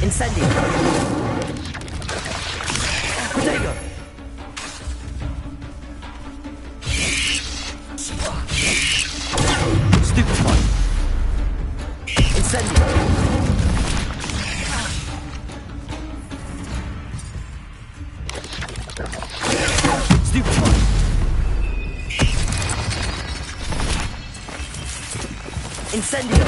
Incendio! Protego! Stupefy! Incendio! Stupefy! Incendio!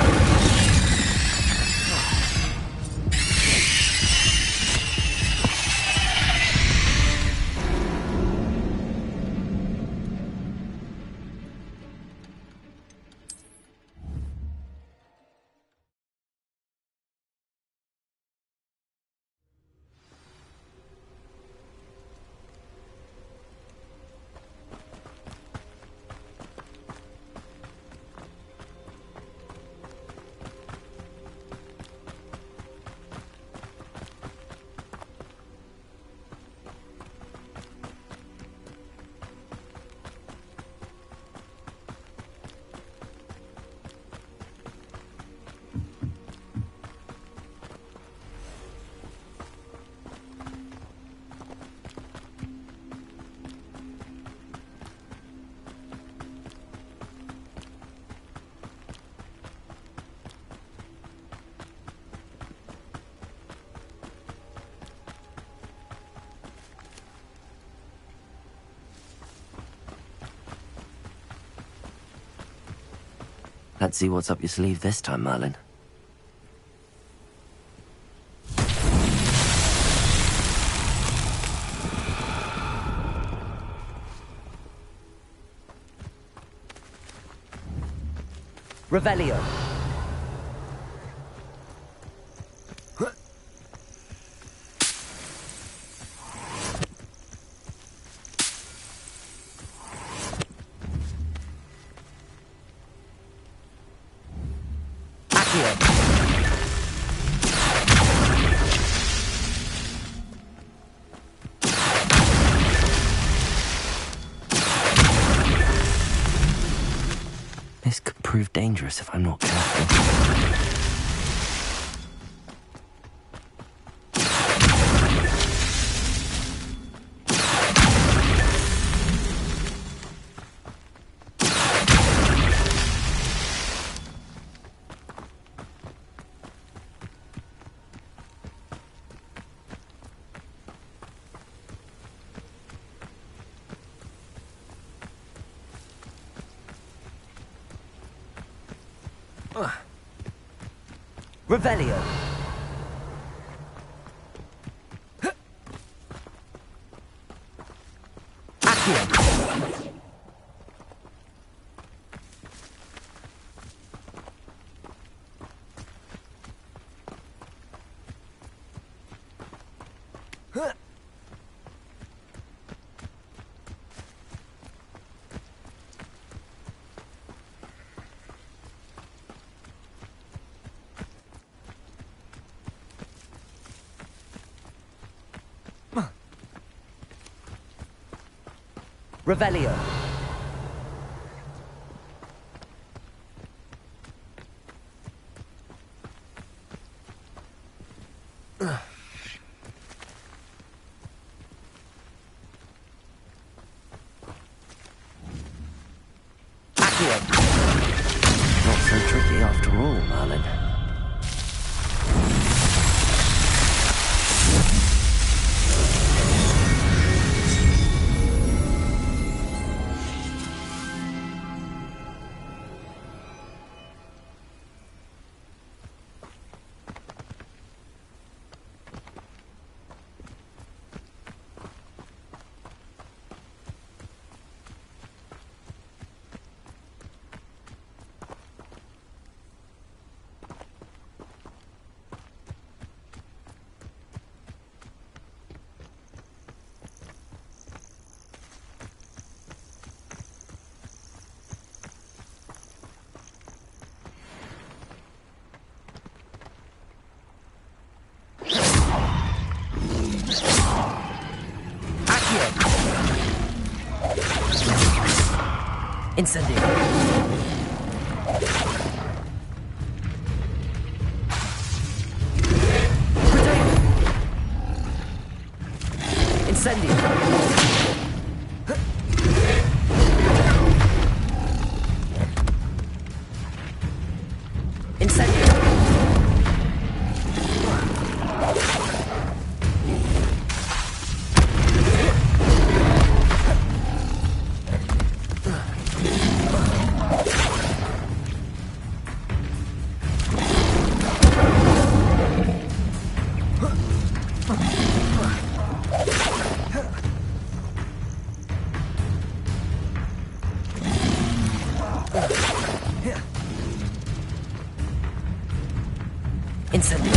Let's see what's up your sleeve this time, Merlin. Revelio. This could prove dangerous if I'm not careful. Revelio. Accio. Revelio. Accio. Not so tricky after all, Merlin. Incendio. Incendio. Incendio. Incendio.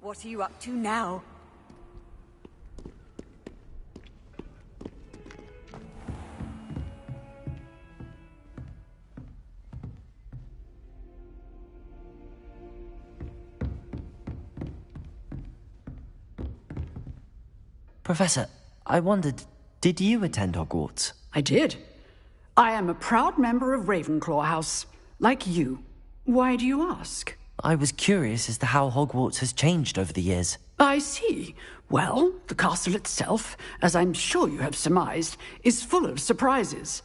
What are you up to now? Professor, I wondered, did you attend Hogwarts? I did. I am a proud member of Ravenclaw House, like you. Why do you ask? I was curious as to how Hogwarts has changed over the years. I see. Well, the castle itself, as I'm sure you have surmised, is full of surprises.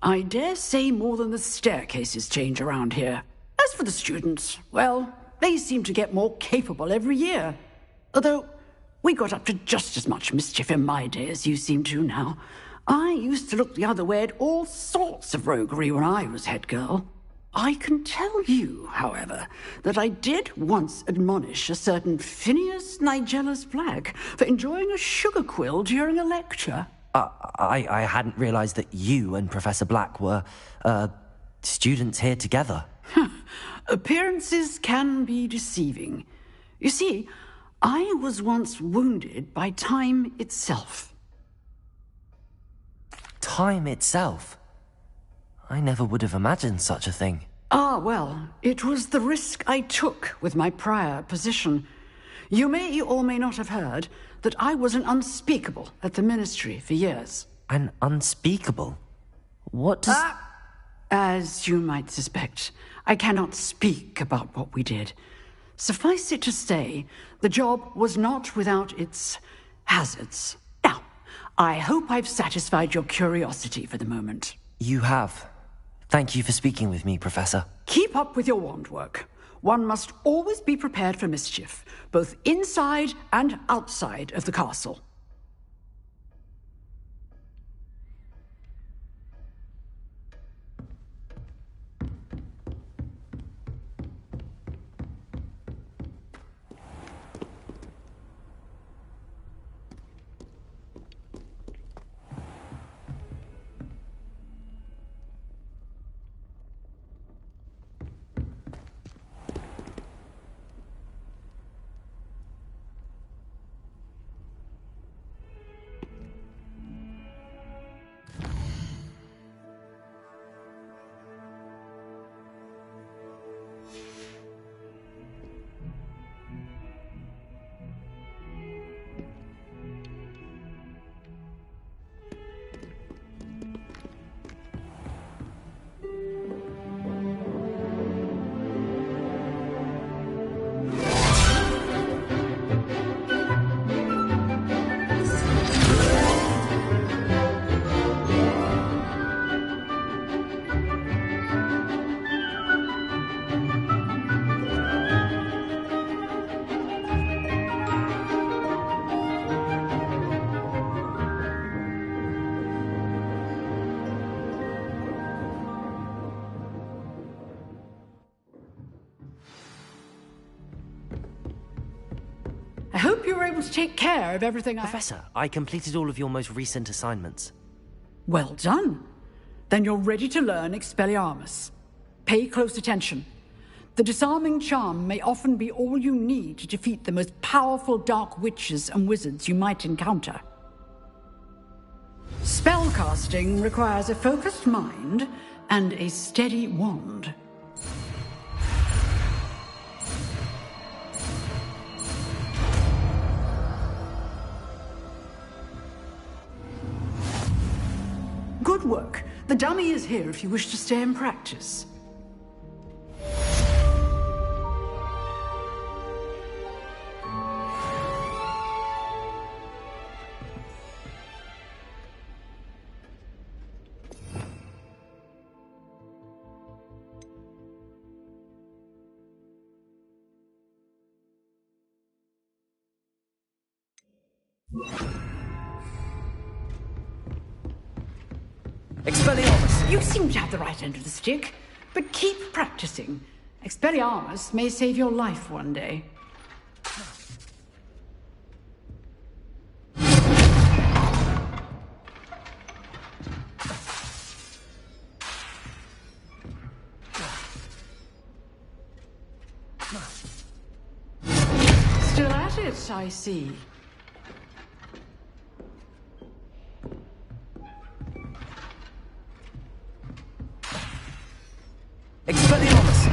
I dare say more than the staircases change around here. As for the students, well, they seem to get more capable every year. Although, we got up to just as much mischief in my day as you seem to now. I used to look the other way at all sorts of roguery when I was head girl. I can tell you, however, that I did once admonish a certain Phineas Nigellus Black for enjoying a sugar quill during a lecture. I hadn't realized that you and Professor Black were, students here together. Appearances can be deceiving. You see, I was once wounded by time itself. Time itself? I never would have imagined such a thing. Ah, well, it was the risk I took with my prior position. You may or may not have heard that I was an unspeakable at the Ministry for years. An unspeakable? What does... As you might suspect, I cannot speak about what we did. Suffice it to say, the job was not without its hazards. Now, I hope I've satisfied your curiosity for the moment. You have. Thank you for speaking with me, Professor. Keep up with your wand work. One must always be prepared for mischief, both inside and outside of the castle. I hope you were able to take care of everything Professor, I completed all of your most recent assignments. Well done. Then you're ready to learn Expelliarmus. Pay close attention. The disarming charm may often be all you need to defeat the most powerful dark witches and wizards you might encounter. Spellcasting requires a focused mind and a steady wand. Good work. The dummy is here if you wish to stay and practice. Expelliarmus! You seem to have the right end of the stick, but keep practicing. Expelliarmus may save your life one day. Still at it, I see. Expelliarmus!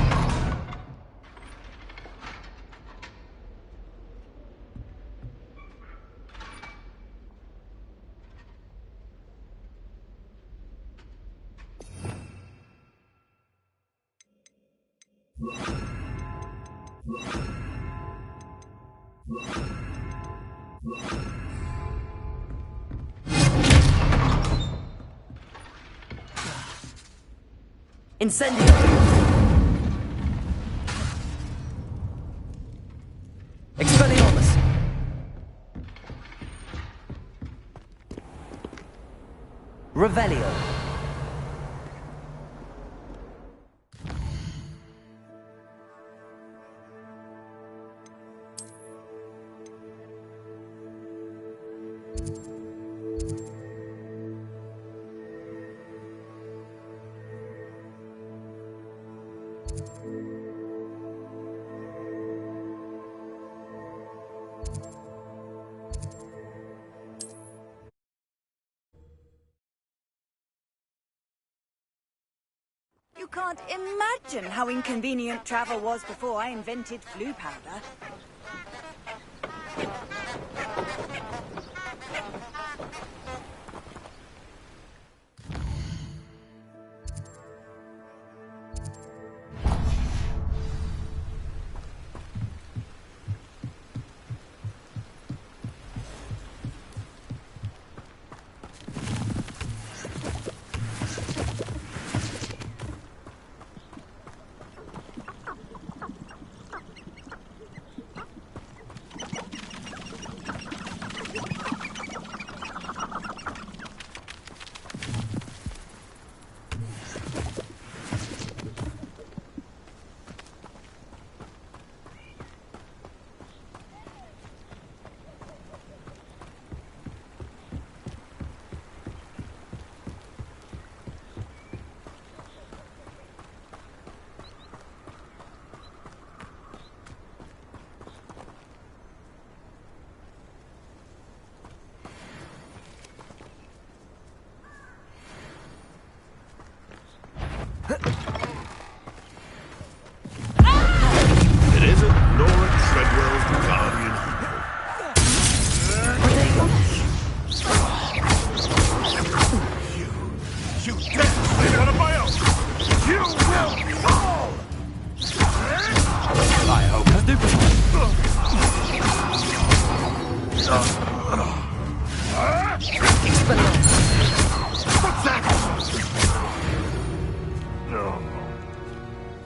Incendio! Expelliarmus! Revelio! You can't imagine how inconvenient travel was before I invented flu powder.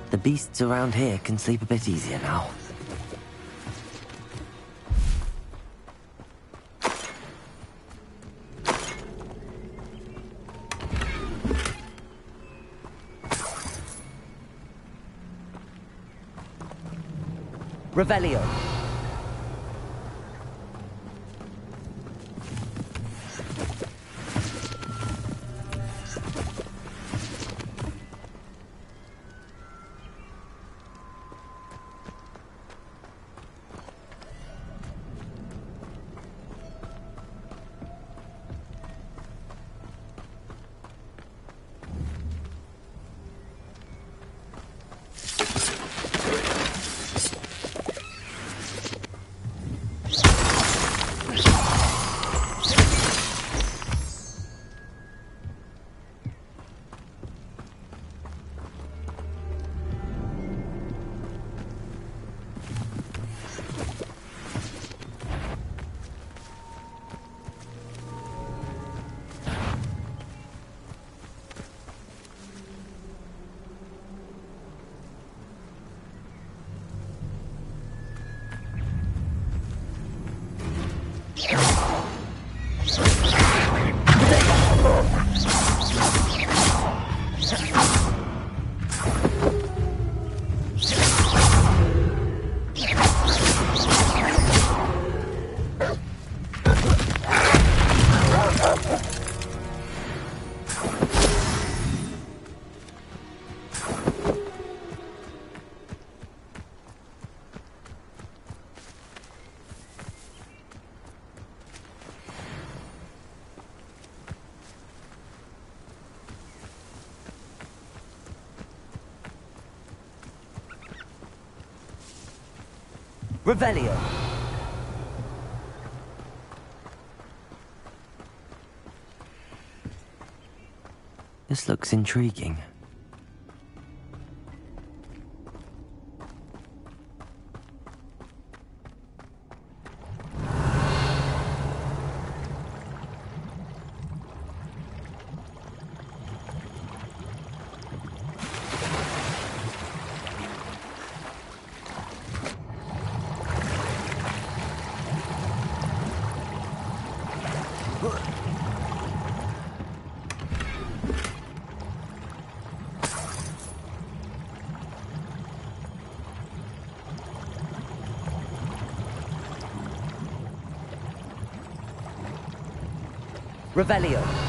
The beasts around here can sleep a bit easier now. Revelio. Revelio. This looks intriguing. Revelio.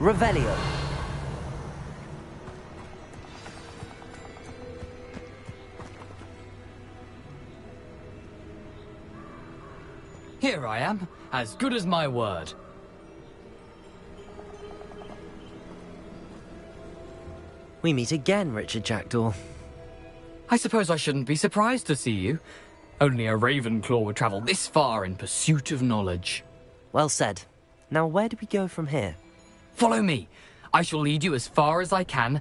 Revelio. Here I am, as good as my word. We meet again, Richard Jackdaw. I suppose I shouldn't be surprised to see you. Only a Ravenclaw would travel this far in pursuit of knowledge. Well said. Now where do we go from here? Follow me. I shall lead you as far as I can,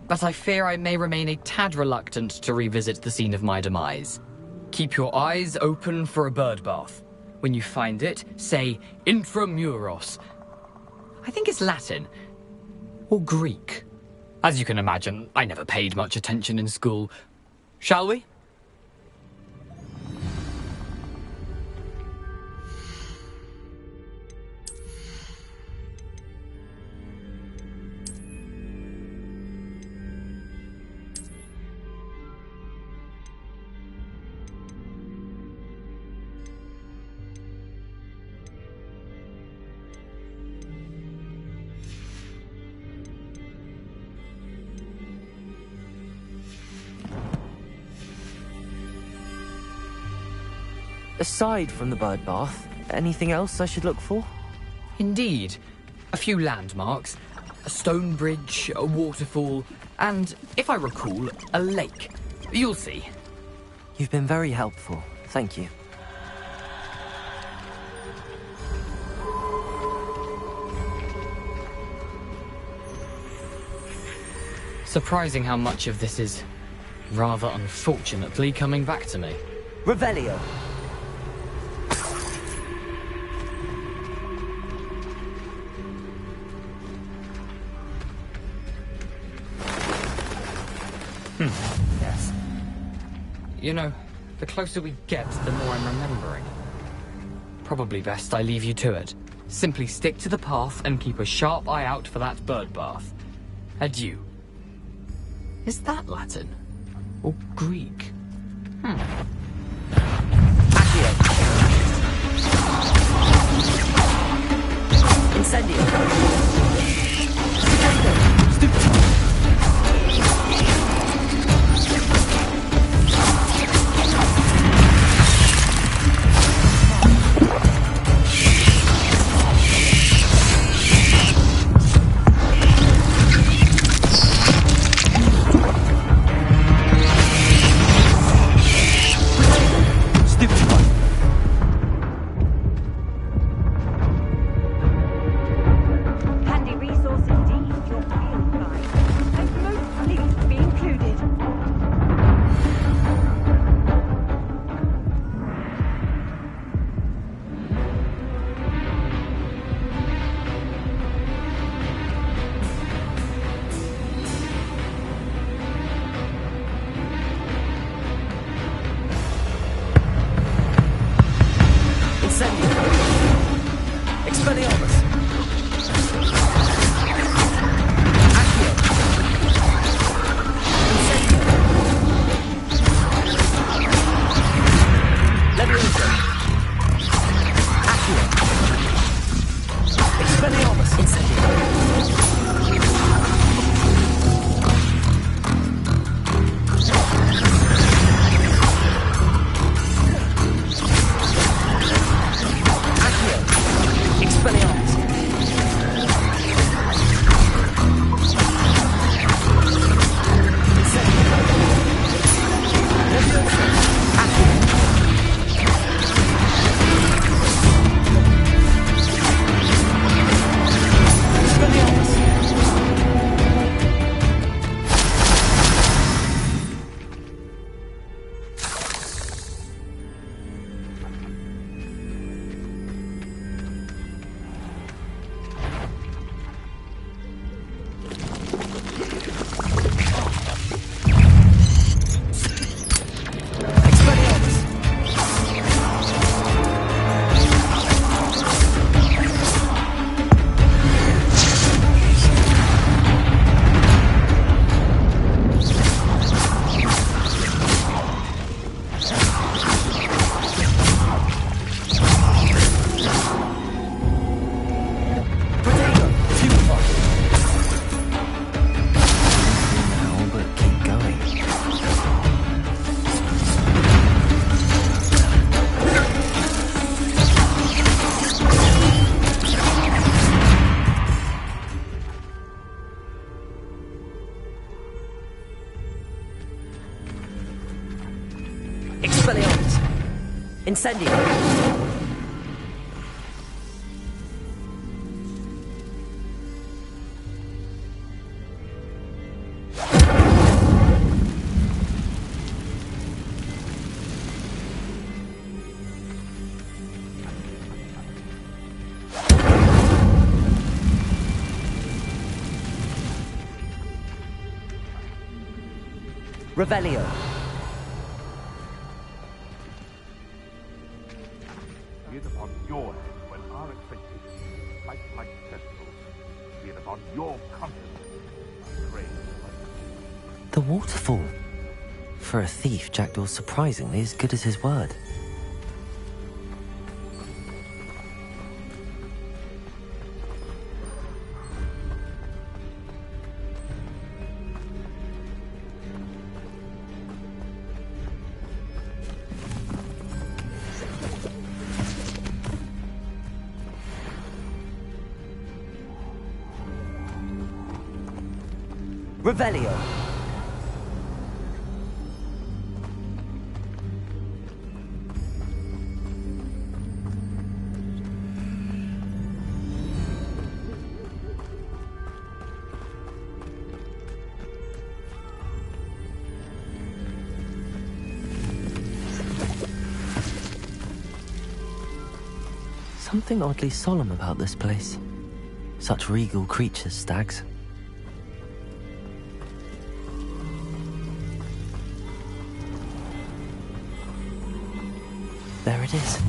but I fear I may remain a tad reluctant to revisit the scene of my demise. Keep your eyes open for a bird bath. When you find it, say intramuros. I think it's Latin. Or Greek. As you can imagine, I never paid much attention in school. Shall we? Aside from the bird bath, anything else I should look for? Indeed. A few landmarks, a stone bridge, a waterfall, and, if I recall, a lake. You'll see. You've been very helpful. Thank you. Surprising how much of this is, rather unfortunately, coming back to me. Revelio. Yes. You know, the closer we get, the more I'm remembering. Probably best I leave you to it. Simply stick to the path and keep a sharp eye out for that bird bath. Adieu. Is that Latin? Or Greek? Accio. Incendio. Handy resource indeed, your field guide. I'm most pleased to be included. Incendio. Expelliarmus. Accio. Incendio. Levioso. Accio. Expelliarmus. Incendio. Accio. Expelliarmus. Incendio. Levioso. Accio. Expelliarmus. Expelliarmus. Protego. Stupefy. Now, but keep going. Expelliarmus. Incendio. Revelio. Be it upon your head when our expectations fight like testicles. Be it upon your conscience. I pray. The waterfall. For a thief, Jackdaw's surprisingly as good as his word. Revelio. Something oddly solemn about this place. Such regal creatures, stags. There it is,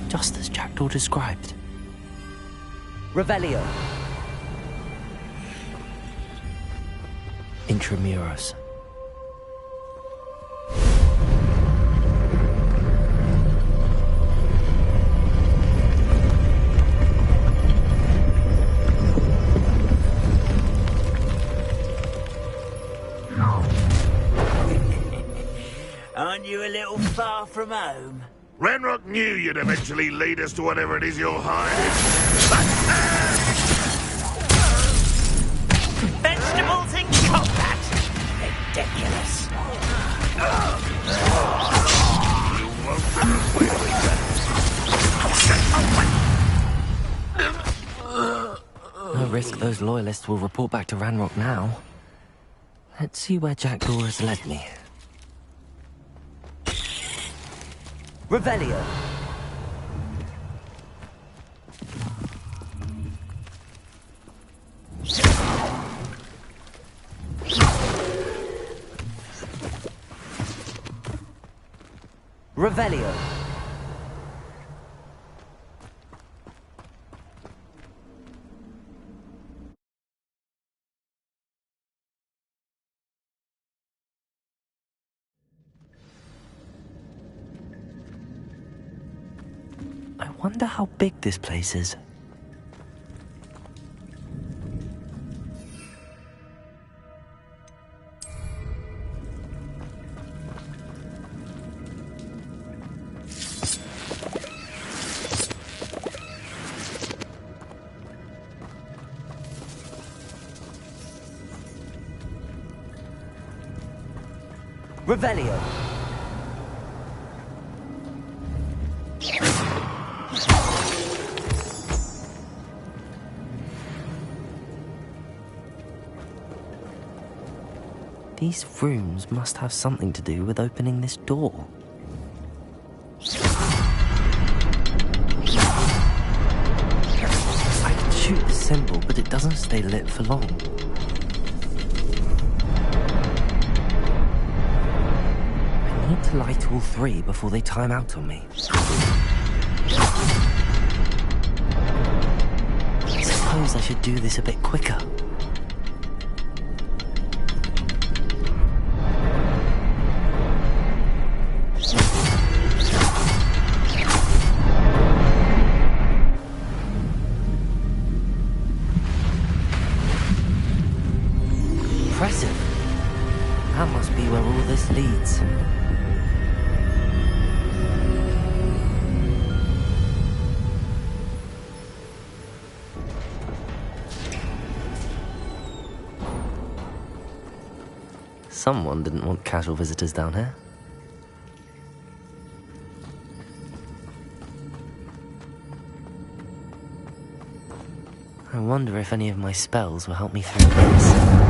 just as Jackdaw described. Revelio. Intramuros. Aren't you a little far from home? Ranrock knew you'd eventually lead us to whatever it is you're hiding. Vegetables in combat! Ridiculous. You won't get away with No risk those loyalists will report back to Ranrock now. Let's see where Jackdaw has led me. Revelio. Revelio. I wonder how big this place is. Revelio. These rooms must have something to do with opening this door. I can shoot the symbol, but it doesn't stay lit for long. I need to light all three before they time out on me. I suppose I should do this a bit quicker. Impressive. That must be where all this leads. Someone didn't want casual visitors down here. I wonder if any of my spells will help me through this.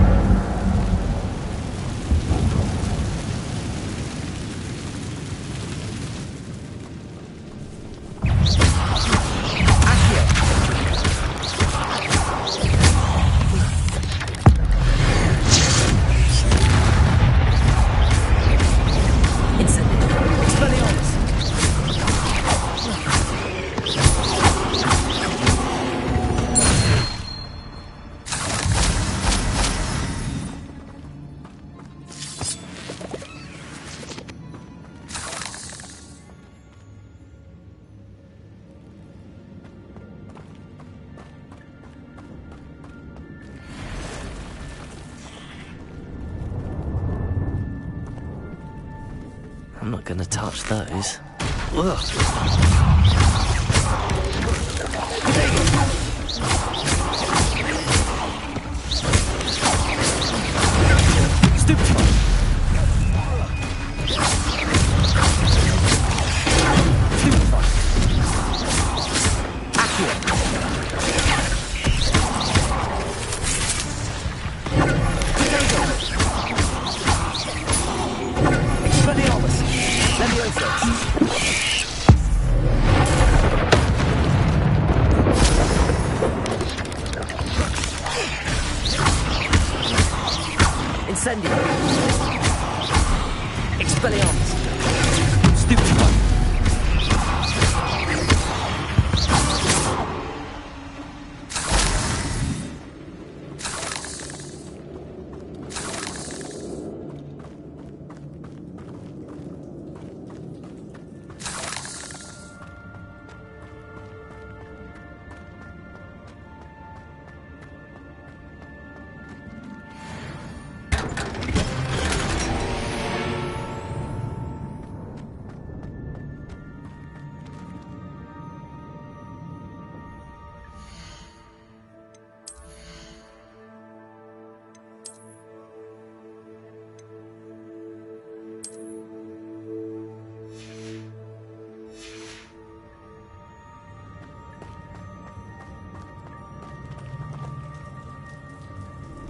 I'm not gonna touch those. Ugh. Incendio! Expelliarmus! Stupefy!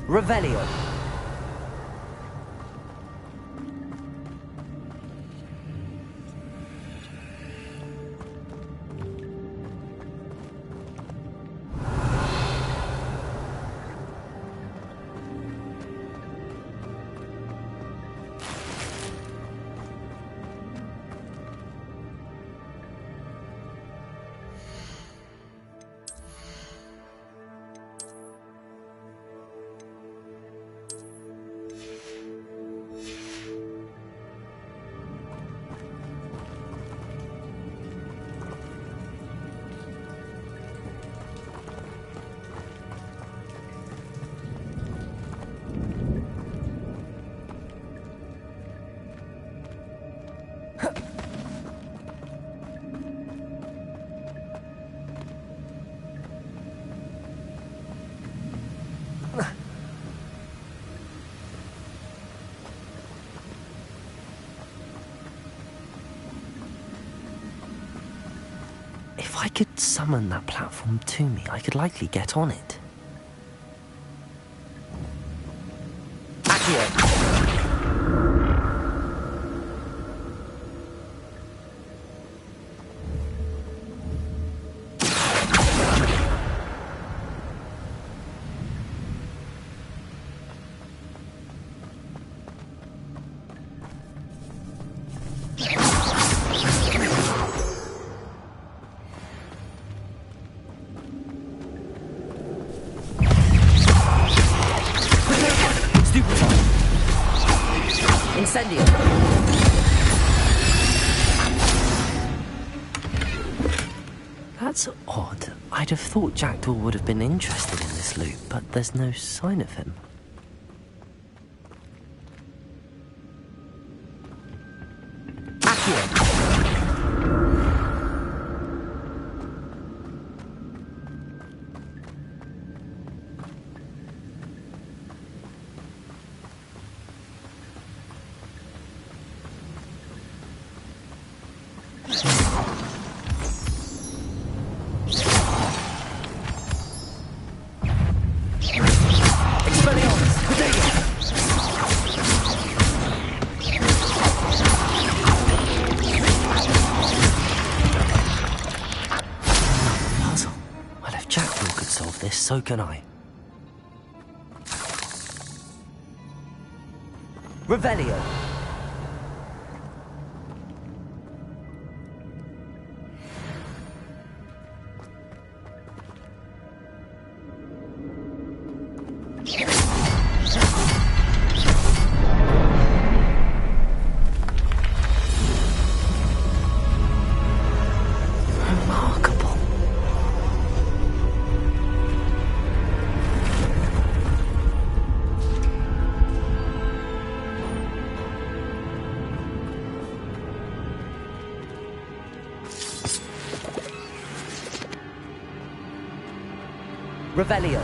Revelio. If I could summon that platform to me, I could likely get on it. Accio! Incendio! That's odd. I'd have thought Jackdaw would have been interested in this loot, but there's no sign of him. Accio! So can I. Revelio. Revelio.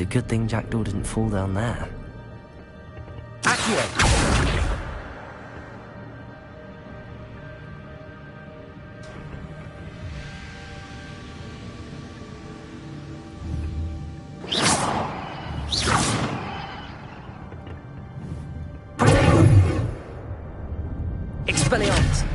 It's a good thing Jackdaw didn't fall down there. Accio! Expelliarmus!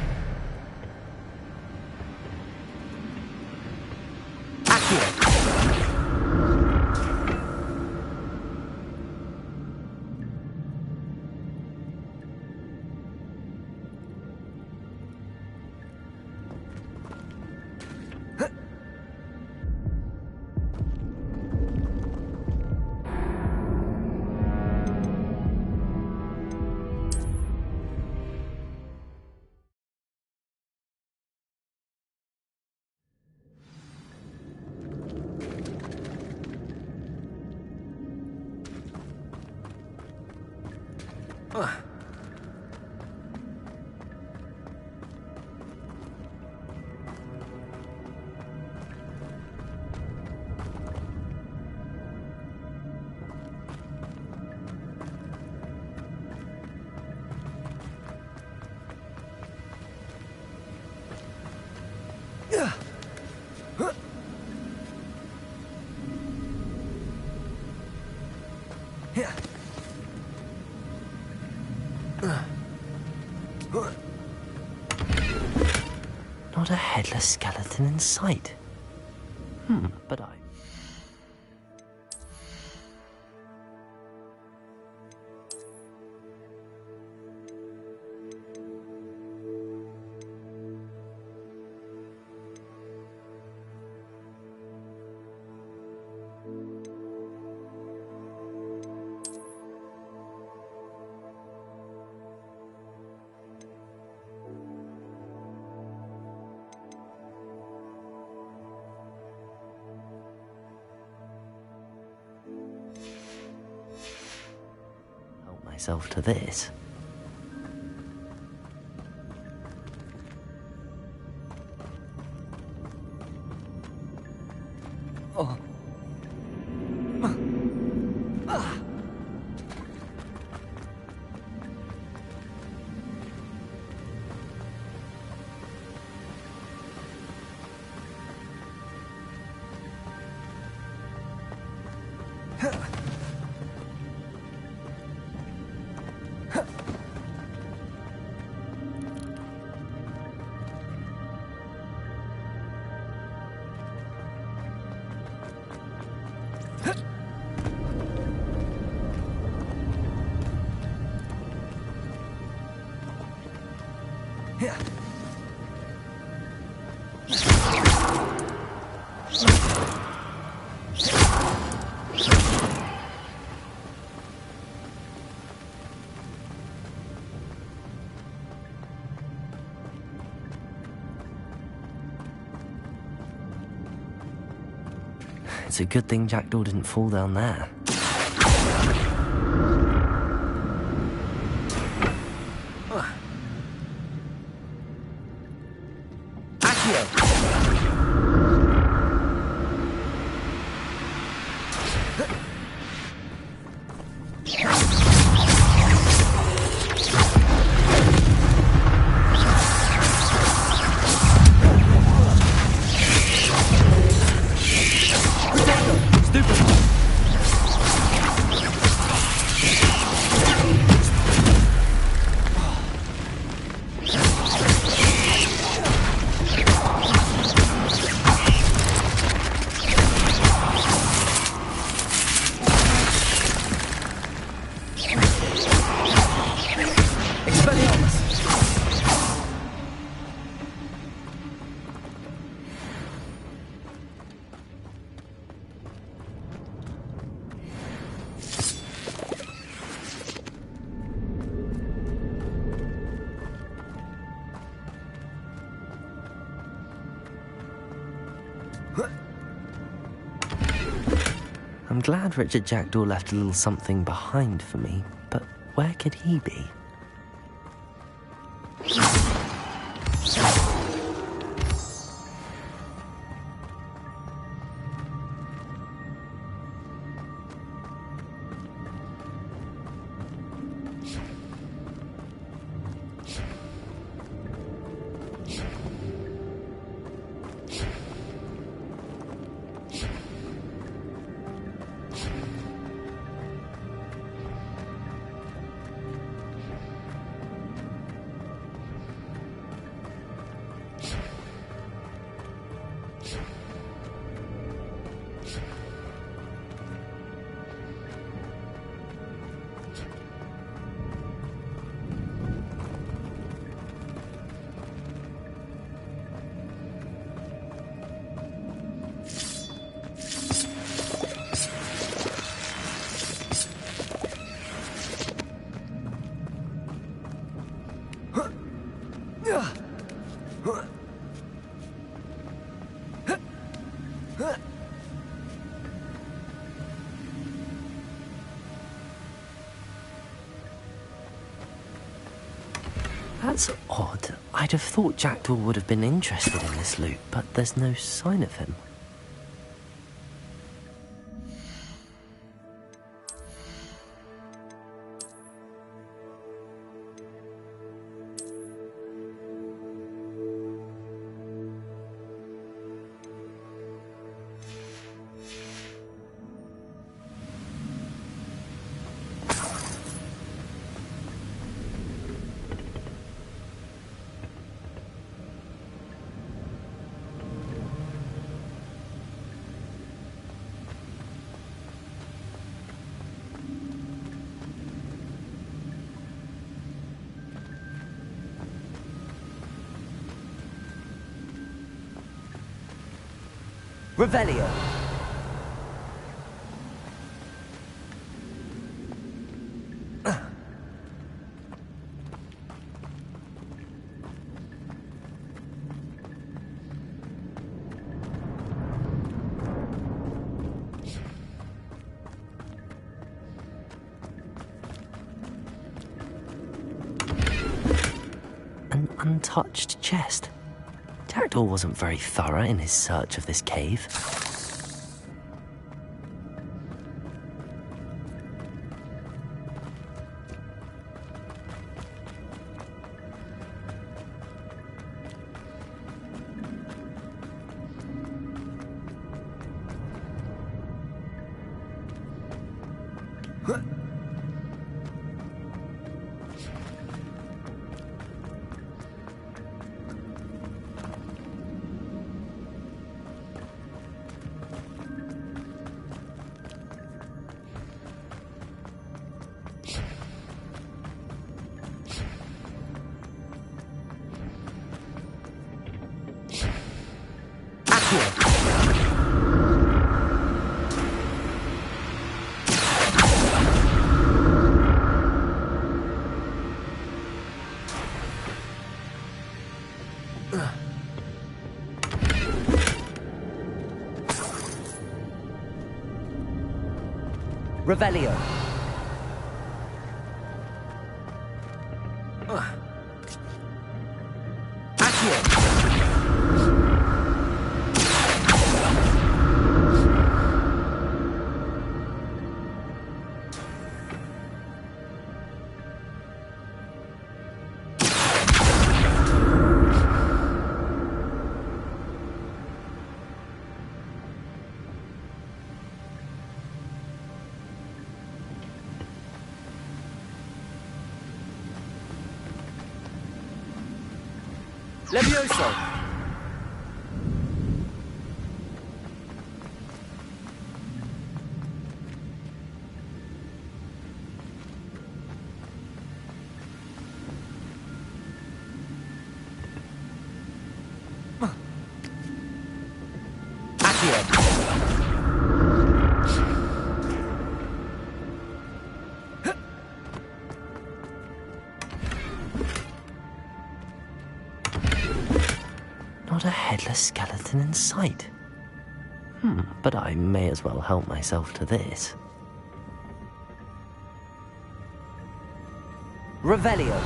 Not a headless skeleton in sight. But I... help myself to this. Oh. It's a good thing Jackdaw didn't fall down there. I'm glad Richard Jackdaw left a little something behind for me, but where could he be? That's odd. I'd have thought Jackdaw would have been interested in this loot, but there's no sign of him. Revelio. An untouched chest. Jackdaw wasn't very thorough in his search of this cave. Revelio. Levioso! Not a headless skeleton in sight. But I may as well help myself to this. Revelio.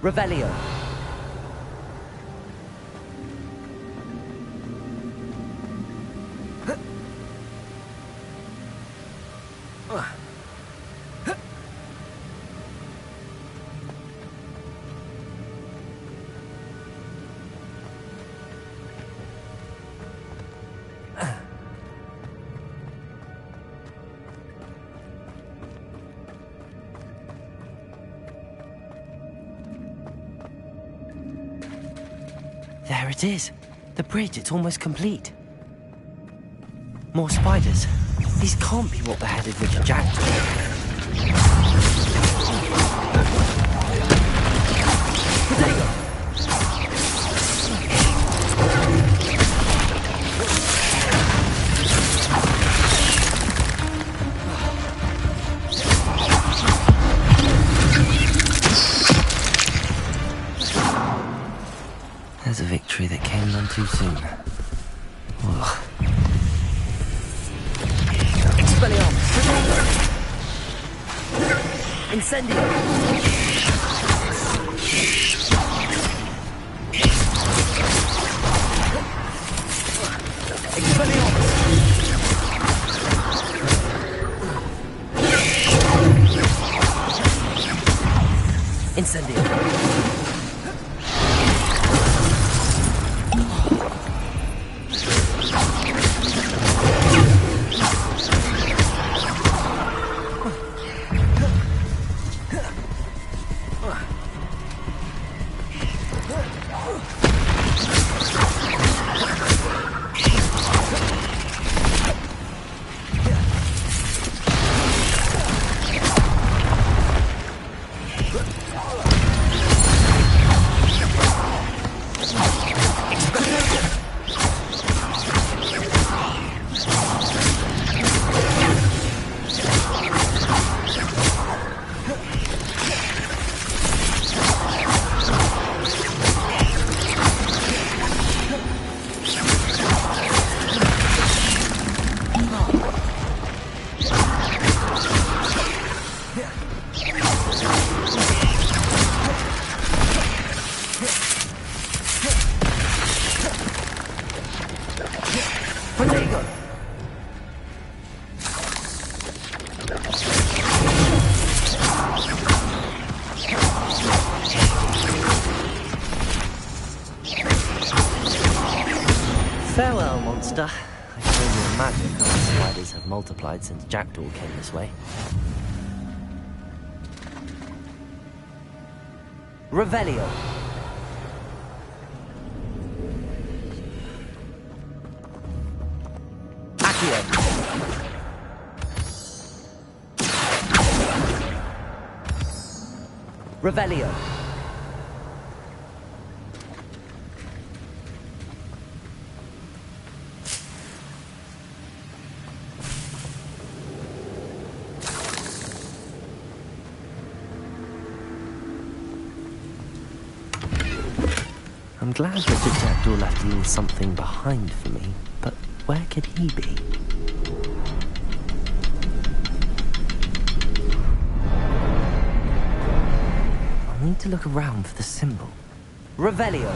Revelio. There it is. The bridge, it's almost complete. More spiders. These can't be what beheaded Richard Jackdaw. was a victory that came none too soon. Ugh. Expelliarmus! Incendio! Expelliarmus! Incendio! Farewell, monster. I can only imagine how the spiders have multiplied since Jackdaw came this way. Revelio! Accio! Revelio! I'm glad Richard Jackdaw left a little something behind for me, but where could he be? I need to look around for the symbol. Revelio!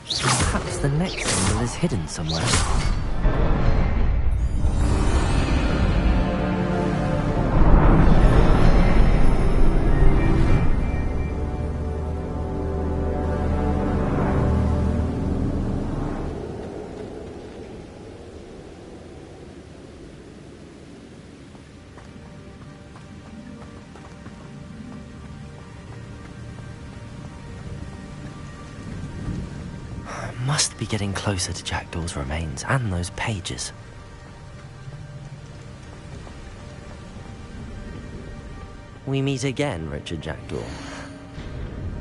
Perhaps the next symbol is hidden somewhere. Must be getting closer to Jackdaw's remains and those pages. We meet again, Richard Jackdaw.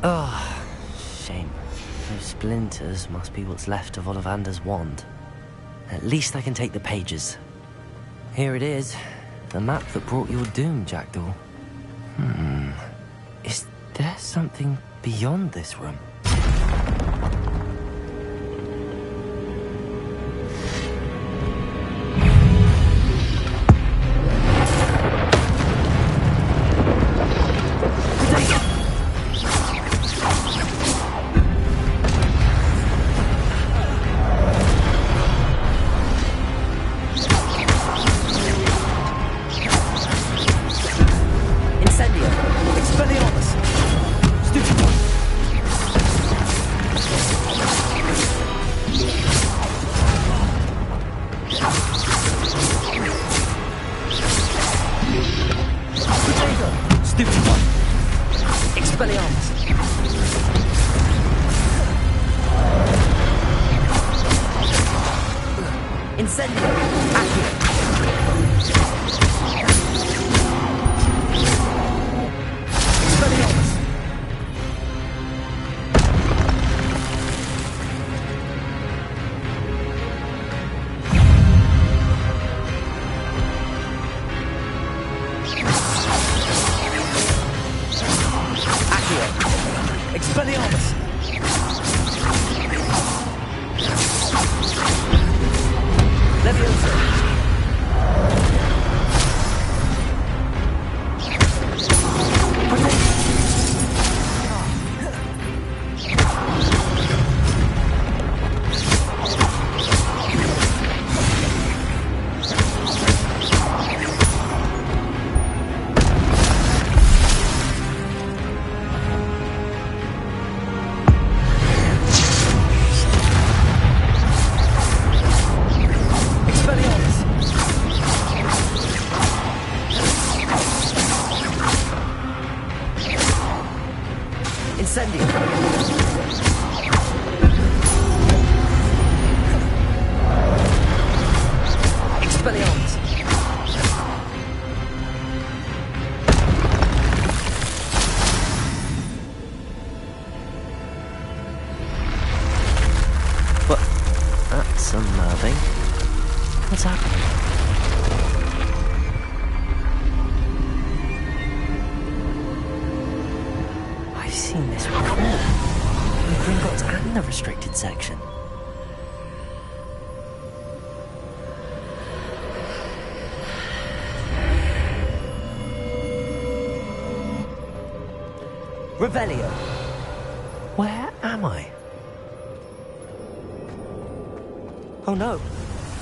Ah, shame. Those splinters must be what's left of Ollivander's wand. At least I can take the pages. Here it is. The map that brought your doom, Jackdaw. Is there something beyond this room? Incendio! Expelliarmus! Stupid! Incendio. Accio. Expelliarmus. Accio. Expelliarmus. Leviosa. Incendio. Expelliarmus. But that's unnerving. What's happening? I've seen this before. The Gringotts and the restricted section. Revelio. Where am I? Oh no,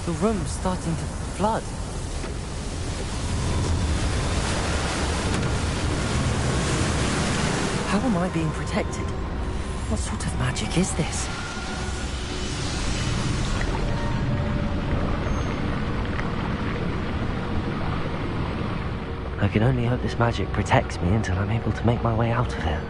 the room's starting to flood. How am I being protected? What sort of magic is this? I can only hope this magic protects me until I'm able to make my way out of here.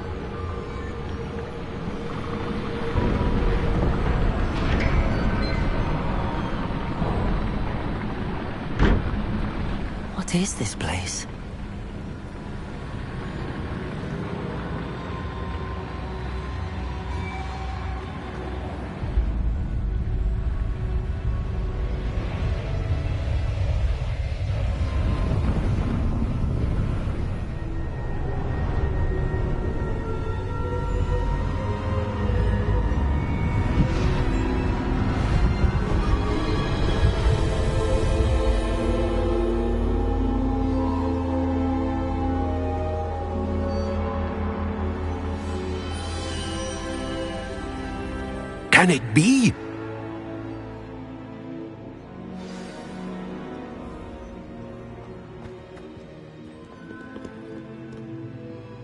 What is this place? Can it be?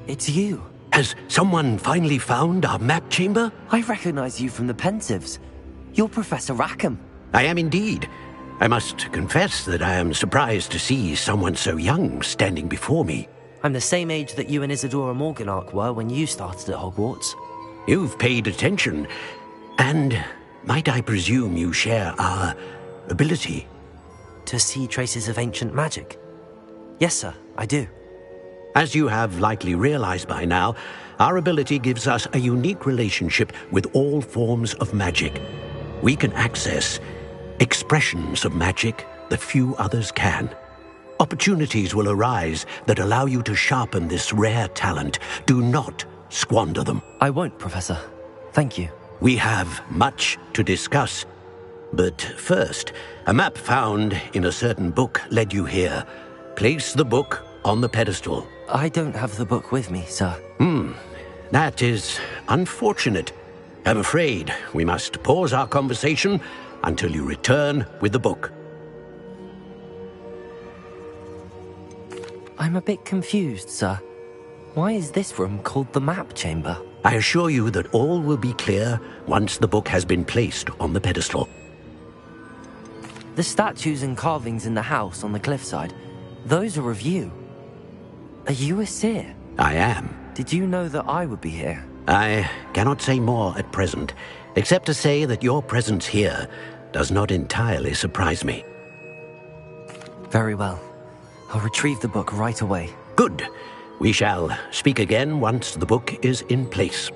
It's you. Has someone finally found our map chamber? I recognize you from the Pensives. You're Professor Rackham. I am indeed. I must confess that I am surprised to see someone so young standing before me. I'm the same age that you and Isadora Morganach were when you started at Hogwarts. You've paid attention, and might I presume you share our ability? To see traces of ancient magic? Yes, sir, I do. As you have likely realized by now, our ability gives us a unique relationship with all forms of magic. We can access expressions of magic that few others can. Opportunities will arise that allow you to sharpen this rare talent. Do not squander them. I won't, Professor. Thank you. We have much to discuss. But first, a map found in a certain book led you here. Place the book on the pedestal. I don't have the book with me, sir. That is unfortunate. I'm afraid we must pause our conversation until you return with the book. I'm a bit confused, sir. Why is this room called the map chamber? I assure you that all will be clear once the book has been placed on the pedestal. The statues and carvings in the house on the cliffside, those are of you. Are you a seer? I am. Did you know that I would be here? I cannot say more at present, except to say that your presence here does not entirely surprise me. Very well. I'll retrieve the book right away. Good. We shall speak again once the book is in place.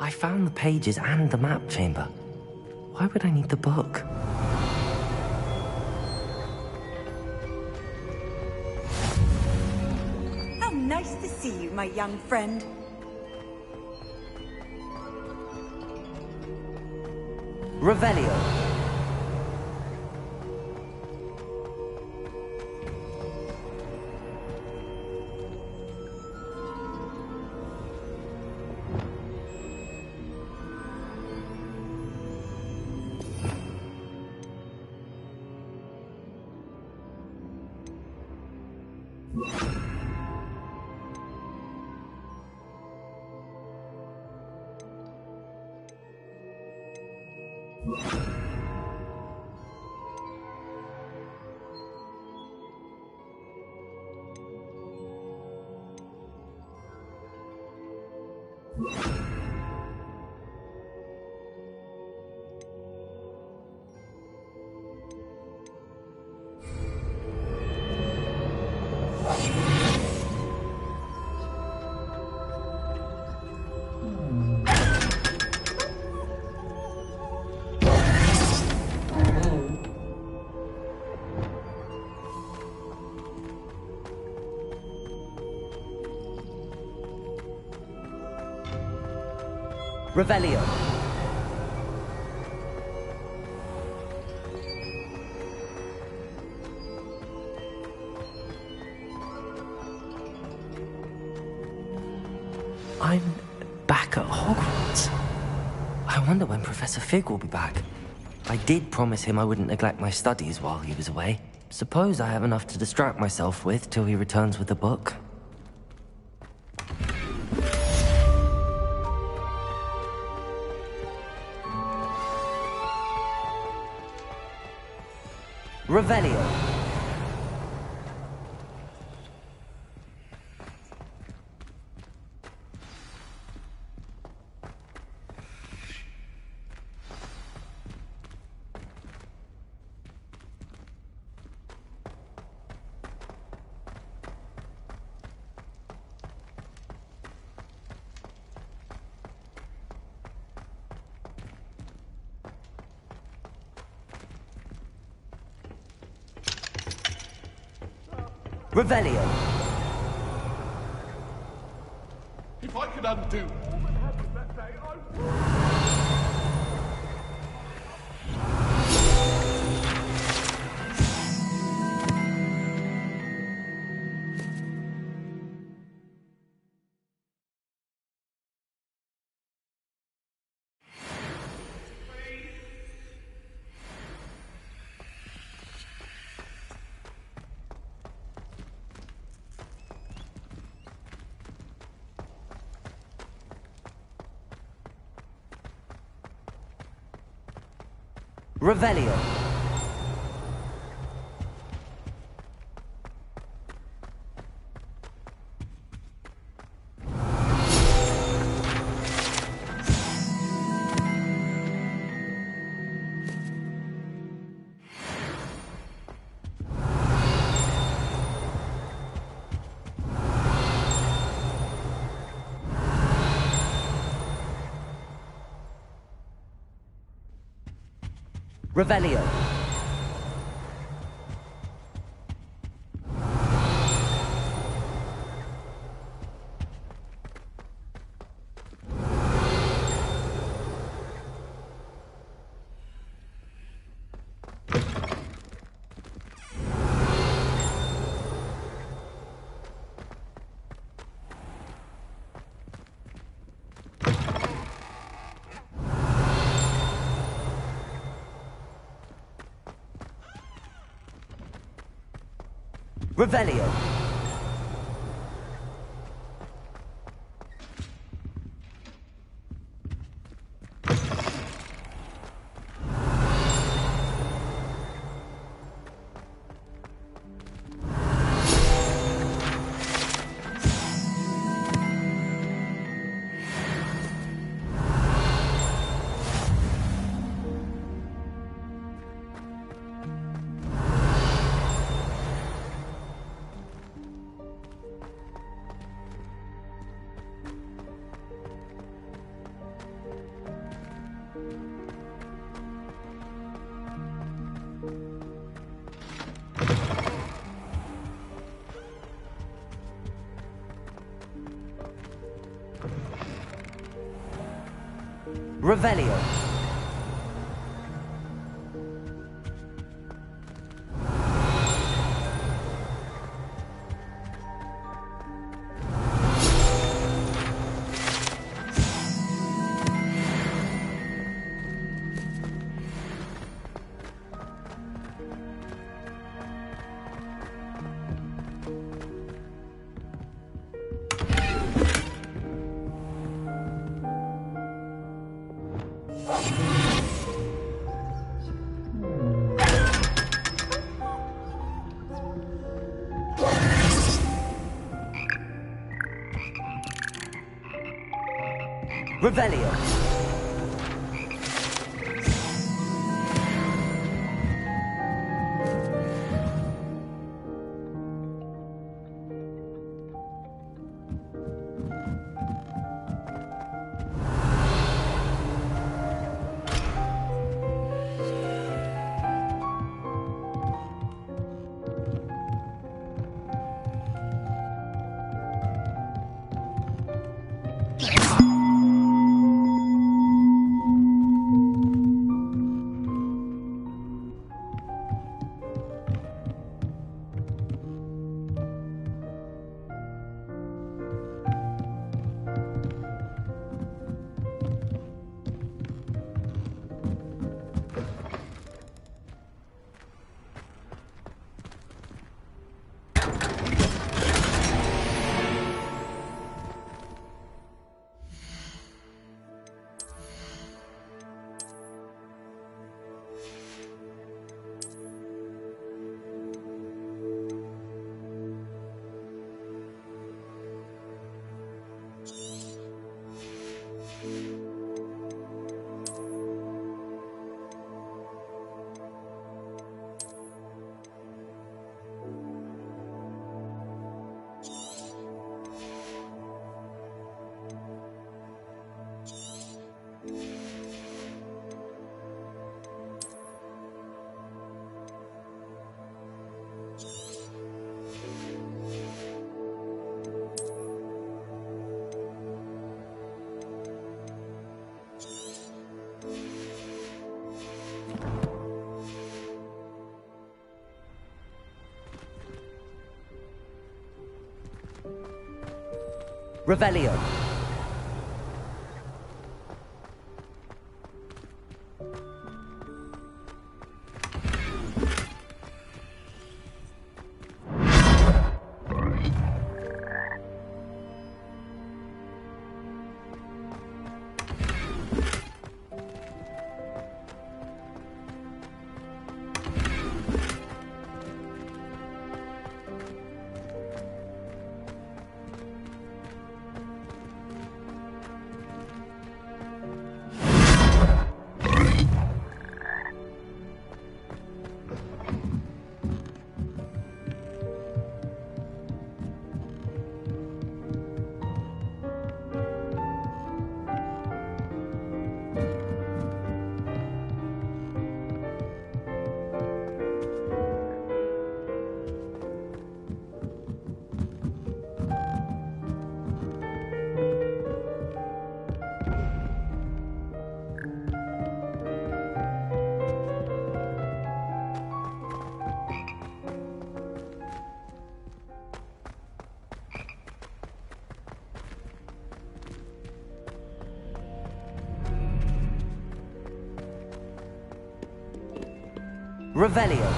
I found the pages and the map chamber. Why would I need the book? see you, my young friend. Revelio. Revelio. I'm back at Hogwarts. I wonder when Professor Fig will be back. I did promise him I wouldn't neglect my studies while he was away. Suppose I have enough to distract myself with till he returns with the book. Revelio. Revelio. If I could undo all that happened that day, I would. Revelio. Revelio. Revelio. Revelio. Revelio. Revelio. Revelio.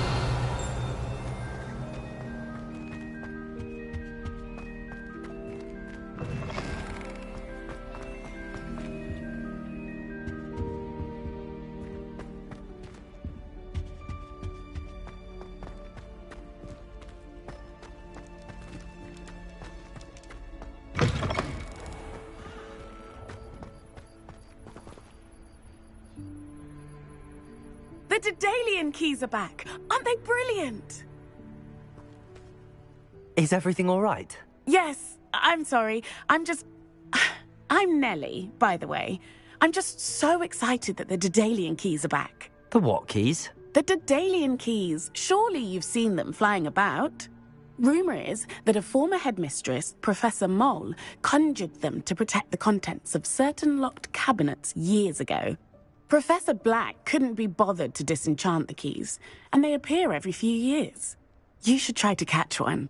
The Daedalian keys are back. Aren't they brilliant? Is everything all right? Yes, I'm sorry. I'm Nellie, by the way. I'm just so excited that the Daedalian keys are back. The what keys? The Daedalian keys. Surely you've seen them flying about. Rumour is that a former headmistress, Professor Mole, conjured them to protect the contents of certain locked cabinets years ago. Professor Black couldn't be bothered to disenchant the keys, and they appear every few years. You should try to catch one.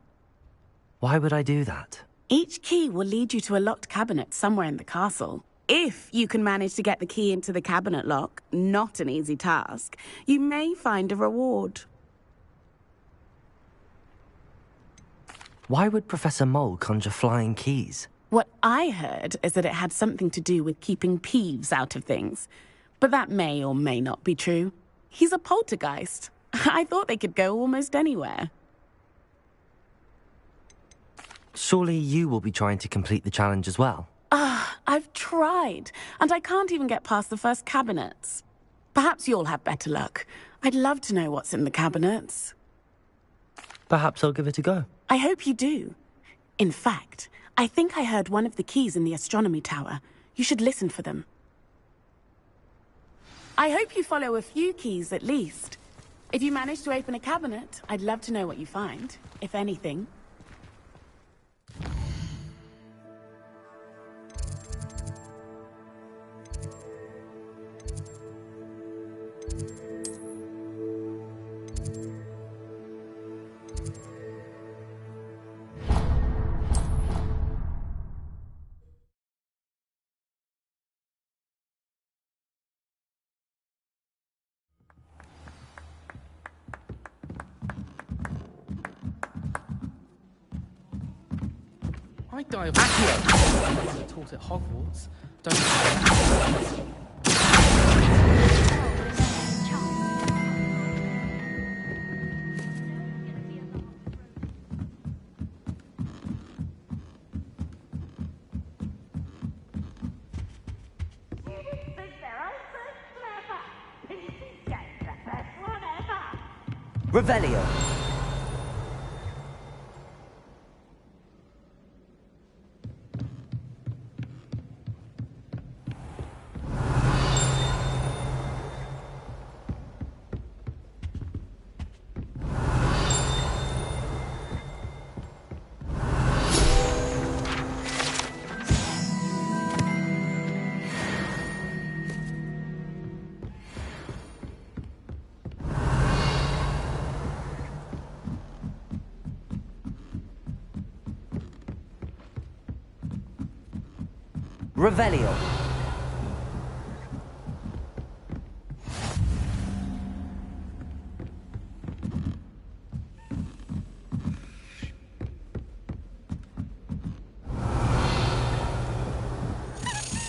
Why would I do that? Each key will lead you to a locked cabinet somewhere in the castle. If you can manage to get the key into the cabinet lock, not an easy task, you may find a reward. Why would Professor Mole conjure flying keys? What I heard is that it had something to do with keeping Peeves out of things. But that may or may not be true. He's a poltergeist. I thought they could go almost anywhere. Surely you will be trying to complete the challenge as well? I've tried, and I can't even get past the first cabinets. Perhaps you'll have better luck. I'd love to know what's in the cabinets. Perhaps I'll give it a go. I hope you do. In fact, I think I heard one of the keys in the astronomy tower. You should listen for them. I hope you follow a few keys at least. If you manage to open a cabinet, I'd love to know what you find, if anything. I die of Accio. Taught at Hogwarts. Don't. Revelio. Revelio.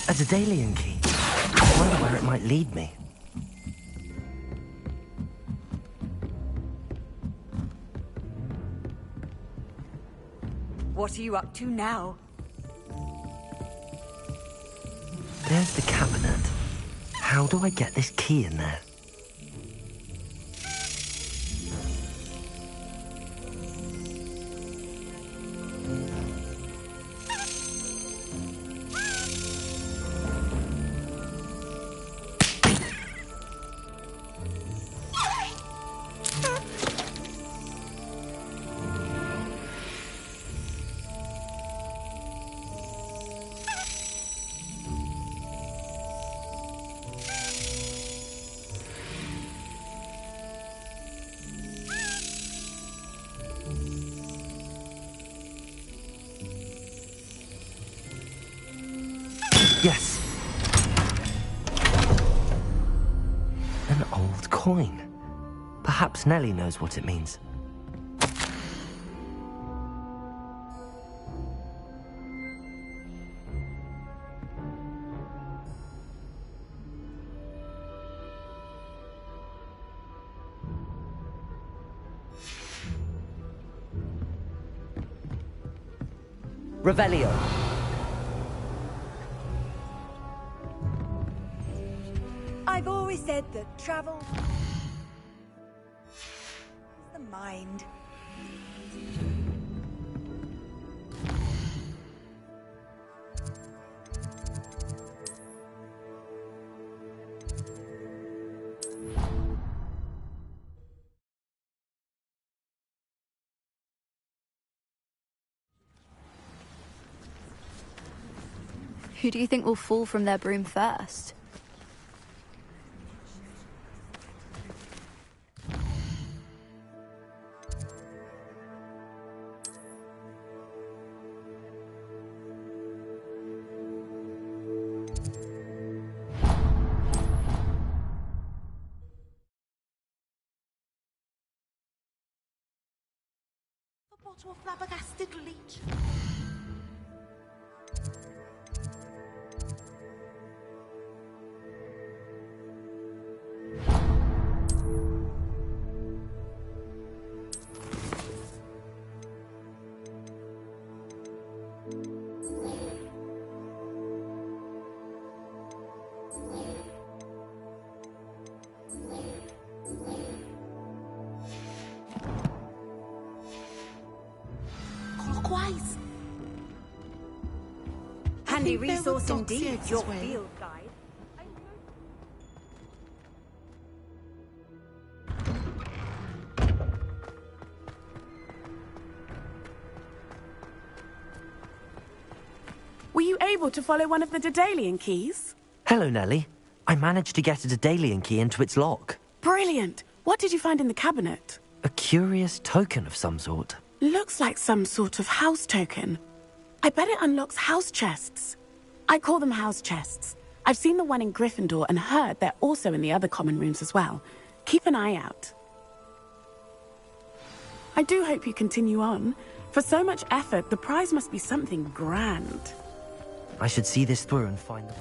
A Daedalian key. I wonder where it might lead me. What are you up to now? There's the cabinet. How do I get this key in there? Yes. An old coin. Perhaps Nellie knows what it means. Revelio. I've always said that travel is the mind. Who do you think will fall from their broom first? To a flabbergasted leech. Clockwise. Handy resource indeed, your field guide. Were you able to follow one of the Daedalian keys? Hello, Nellie. I managed to get a Daedalian key into its lock. Brilliant. What did you find in the cabinet? A curious token of some sort. Looks like some sort of house token. I bet it unlocks house chests. I call them house chests. I've seen the one in Gryffindor and heard they're also in the other common rooms as well. Keep an eye out. I do hope you continue on. For so much effort, the prize must be something grand. I should see this through and find the...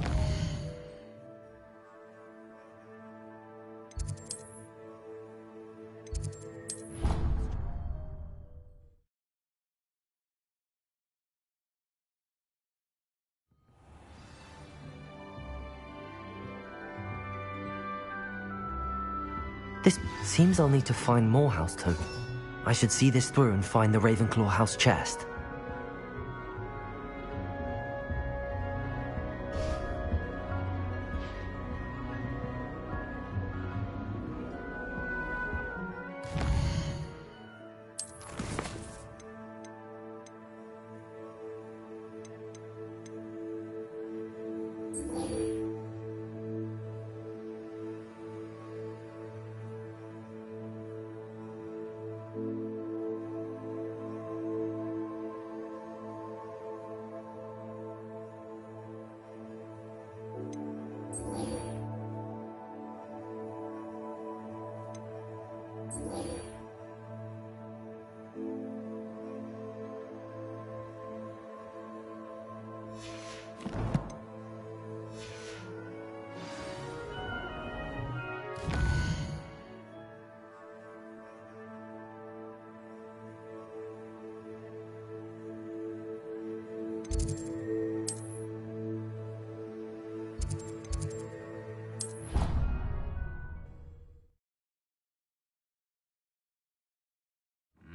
This seems I'll need to find more house tokens. I should see this through and find the Ravenclaw house chest.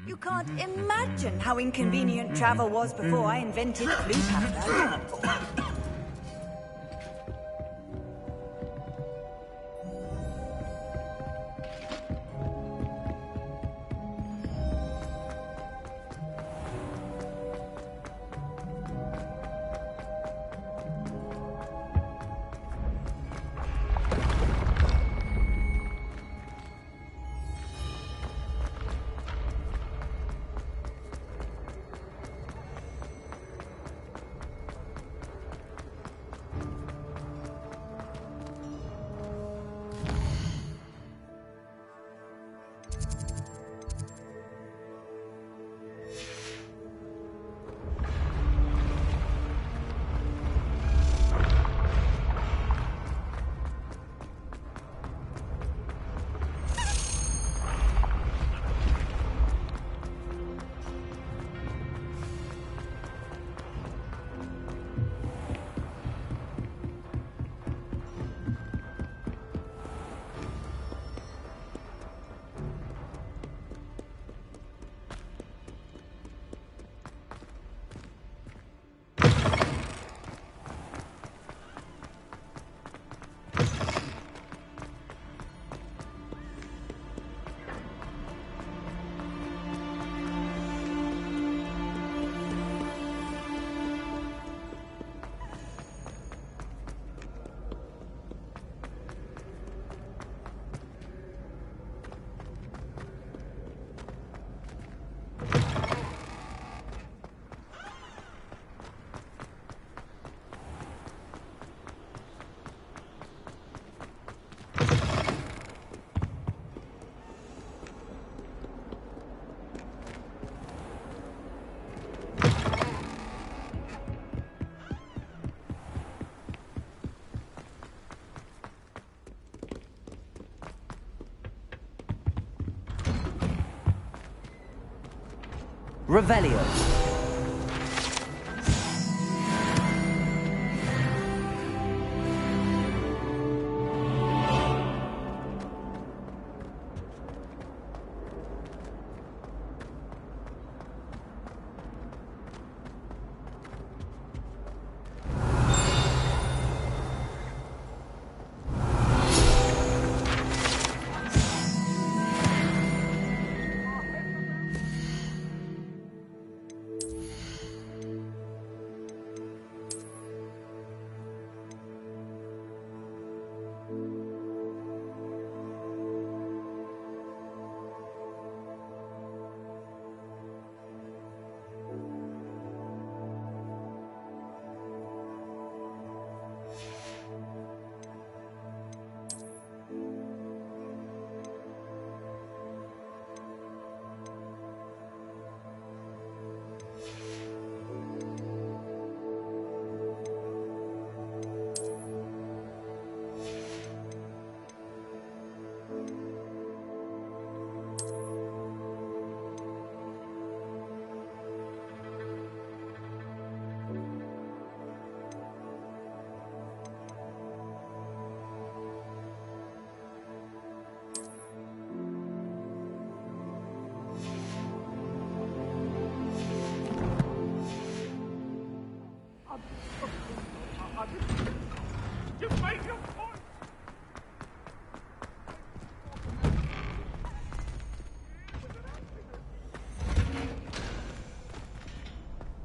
You can't imagine how inconvenient travel was before I invented Floo powder. Revelio.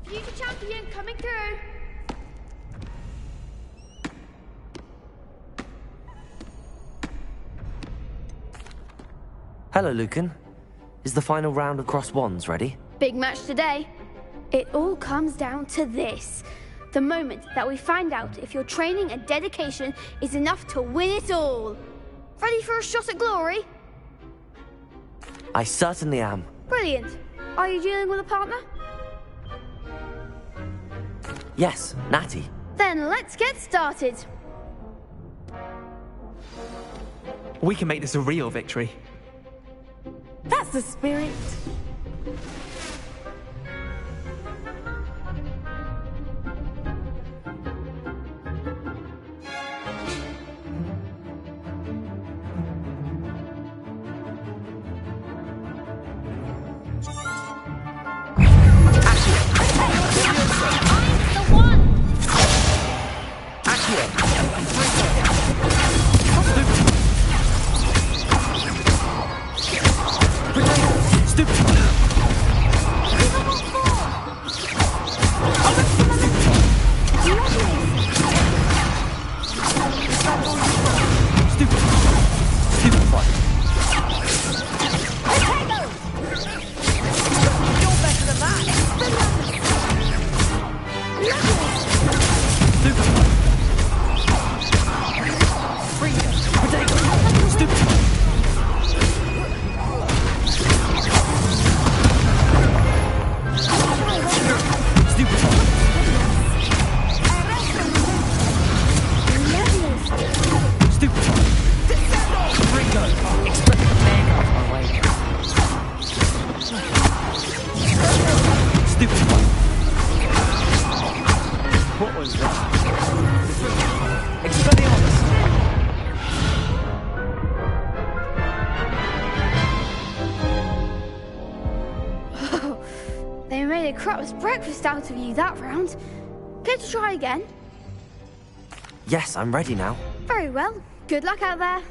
Future champion coming through. Hello, Lucan. Is the final round of Cross Wands ready? Big match today. It all comes down to this. The moment that we find out if your training and dedication is enough to win it all. Ready for a shot at glory? I certainly am. Brilliant. Are you dealing with a partner? Yes, Natty. Then let's get started. We can make this a real victory. That's the spirit. They made a crap's breakfast out of you that round. Care to try again? Yes, I'm ready now. Very well. Good luck out there.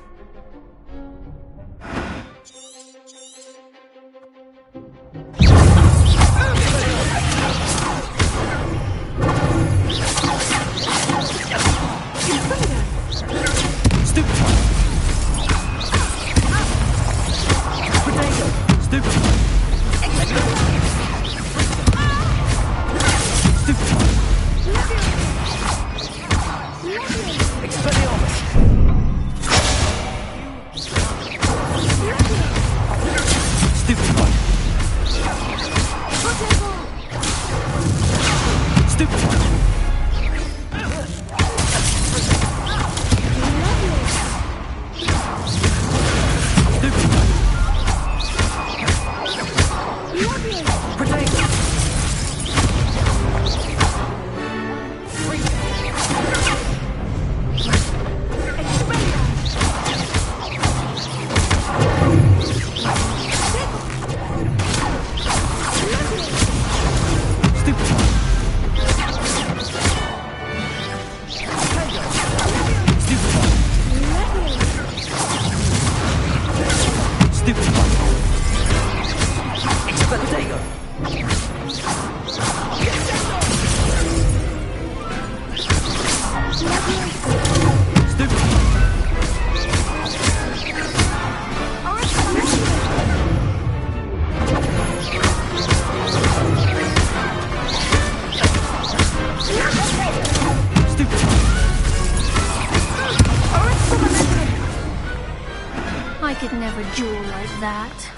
like that.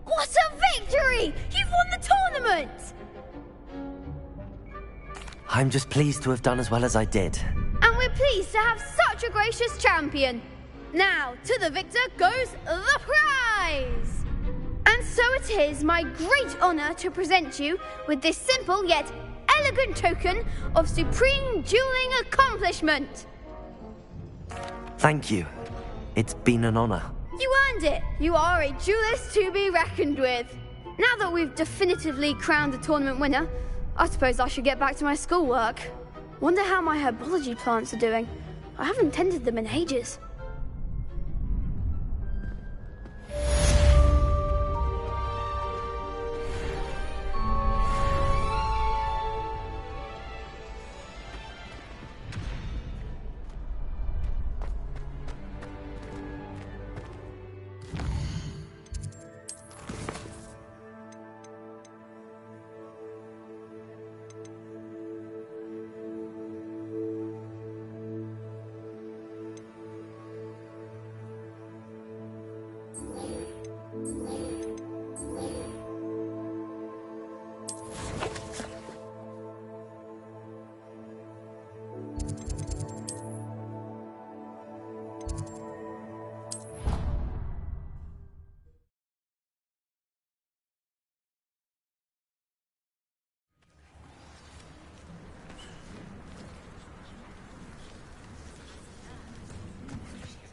What a victory! You've won the tournament! I'm just pleased to have done as well as I did. And we're pleased to have such a gracious champion. Now, to the victor goes the prize! And so it is my great honor to present you with this simple yet elegant token of supreme dueling accomplishment. Thank you. It's been an honor. You earned it. You are a duelist to be reckoned with. Now that we've definitively crowned the tournament winner, I suppose I should get back to my schoolwork. Wonder how my herbology plants are doing. I haven't tended them in ages.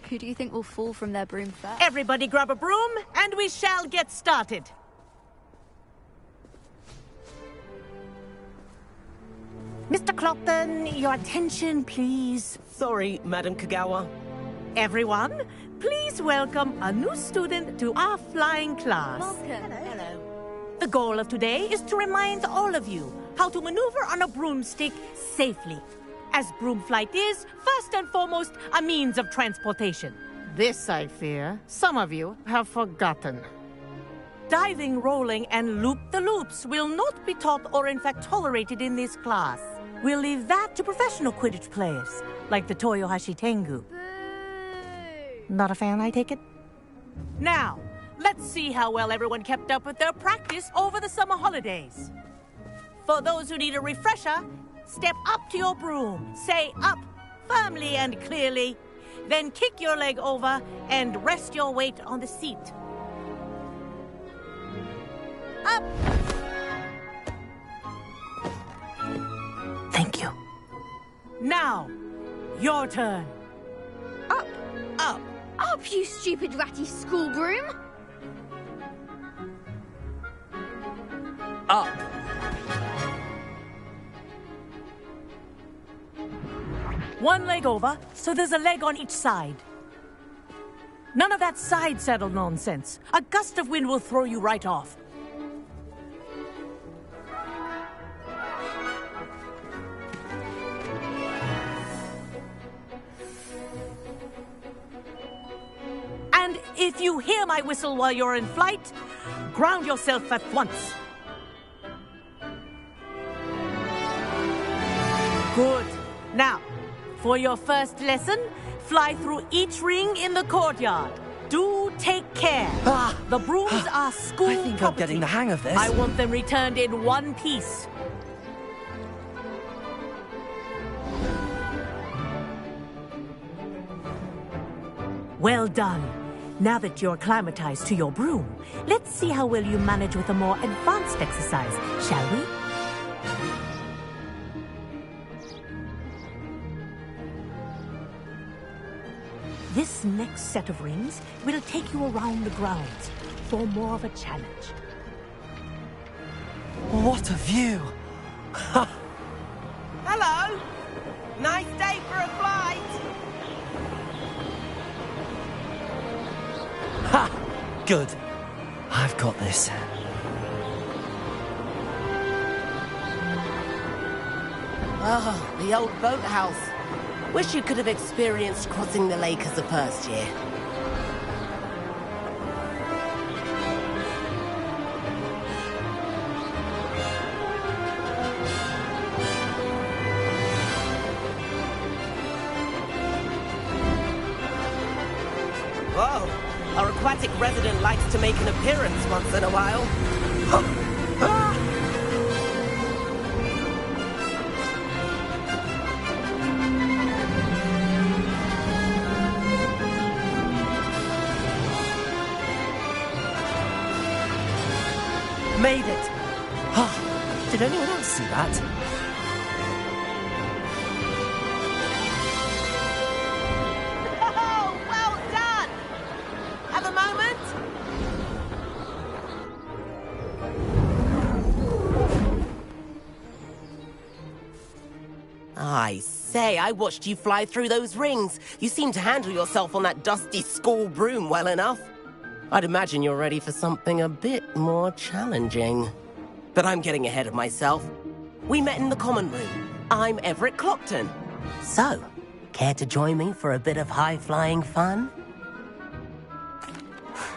Who do you think will fall from their broom first? Everybody grab a broom, and we shall get started. Mr. Clopton, your attention, please. Sorry, Madam Kagawa. Everyone, please welcome a new student to our flying class. Welcome. Hello. The goal of today is to remind all of you how to maneuver on a broomstick safely. As broom flight is, first and foremost, a means of transportation. This, I fear, some of you have forgotten. Diving, rolling, and loop-the-loops will not be taught or in fact tolerated in this class. We'll leave that to professional Quidditch players, like the Toyohashi Tengu. Not a fan, I take it? Now, let's see how well everyone kept up with their practice over the summer holidays. For those who need a refresher, step up to your broom, say up, firmly and clearly, then kick your leg over and rest your weight on the seat. Up! Thank you. Now, your turn. Up! Up! Up, you stupid ratty school broom! Up! One leg over, so there's a leg on each side. None of that side saddle nonsense. A gust of wind will throw you right off. And if you hear my whistle while you're in flight, ground yourself at once. Good. Now, for your first lesson, fly through each ring in the courtyard. Do take care. The brooms are school I think property. I'm getting the hang of this. I want them returned in one piece. Well done. Now that you're acclimatized to your broom, let's see how well you manage with a more advanced exercise, shall we? This next set of rings will take you around the grounds for more of a challenge. What a view! Hello! Nice day for a flight! Ha! Good. I've got this. Oh, the old boathouse. Wish you could have experienced crossing the lake as a first year. aquatic resident likes to make an appearance once in a while. Made it! Oh, did anyone else see that? Oh, well done! Have a moment? I say, I watched you fly through those rings. You seem to handle yourself on that dusty school broom well enough. I'd imagine you're ready for something a bit more challenging. But I'm getting ahead of myself. We met in the common room. I'm Everett Clopton. So, care to join me for a bit of high-flying fun?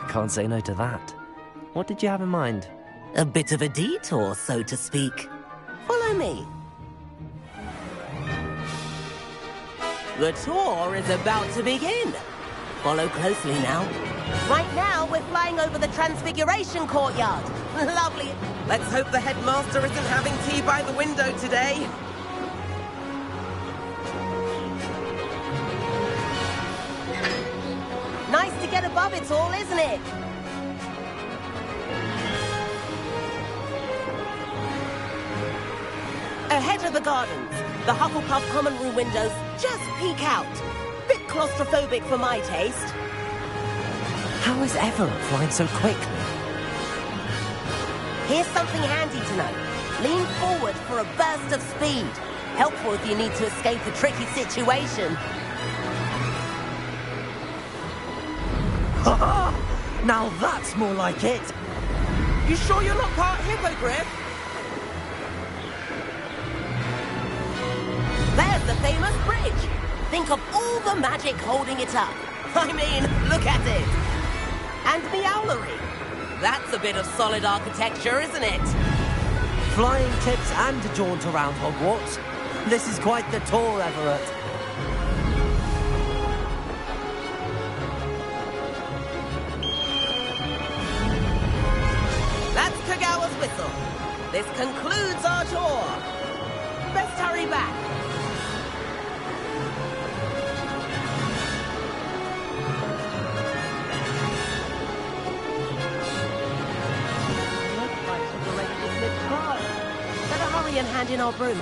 Can't say no to that. What did you have in mind? A bit of a detour, so to speak. Follow me. The tour is about to begin. Follow closely now. Right now, we're flying over the Transfiguration Courtyard. Lovely. Let's hope the headmaster isn't having tea by the window today. Nice to get above it all, isn't it? Ahead of the gardens, the Hufflepuff common room windows just peek out. Bit claustrophobic for my taste. How is Everett flying so quickly? Here's something handy to know. Lean forward for a burst of speed. Helpful if you need to escape a tricky situation. Now that's more like it! You sure you're not part hippogriff? There's the famous bridge. Think of all the magic holding it up. I mean, look at it. And Meowlery. That's a bit of solid architecture, isn't it? Flying tips and a jaunt around Hogwarts. This is quite the tour, Everett. That's Kagawa's whistle. This concludes our tour. Best hurry back. Better hurry and hand in our brooms.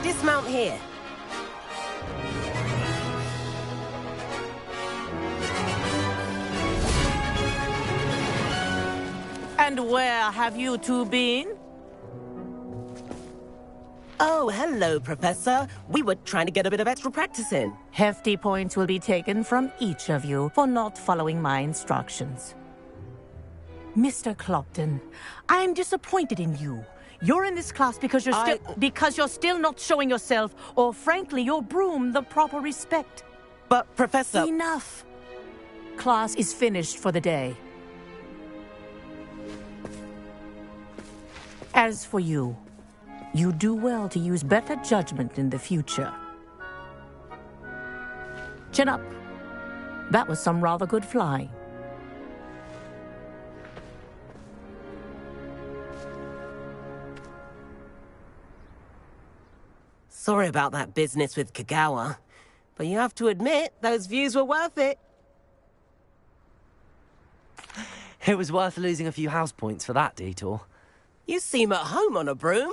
Dismount here. And where have you two been? Oh, hello, Professor. We were trying to get a bit of extra practice in. Hefty points will be taken from each of you for not following my instructions. Mr. Clopton, I'm disappointed in you. You're in this class because you're still not showing yourself, or frankly, your broom the proper respect. But, Professor... Enough. Class is finished for the day. As for you, you do well to use better judgment in the future. Chin up. That was some rather good flying. Sorry about that business with Kagawa, but you have to admit, those views were worth it. It was worth losing a few house points for that detour. You seem at home on a broom.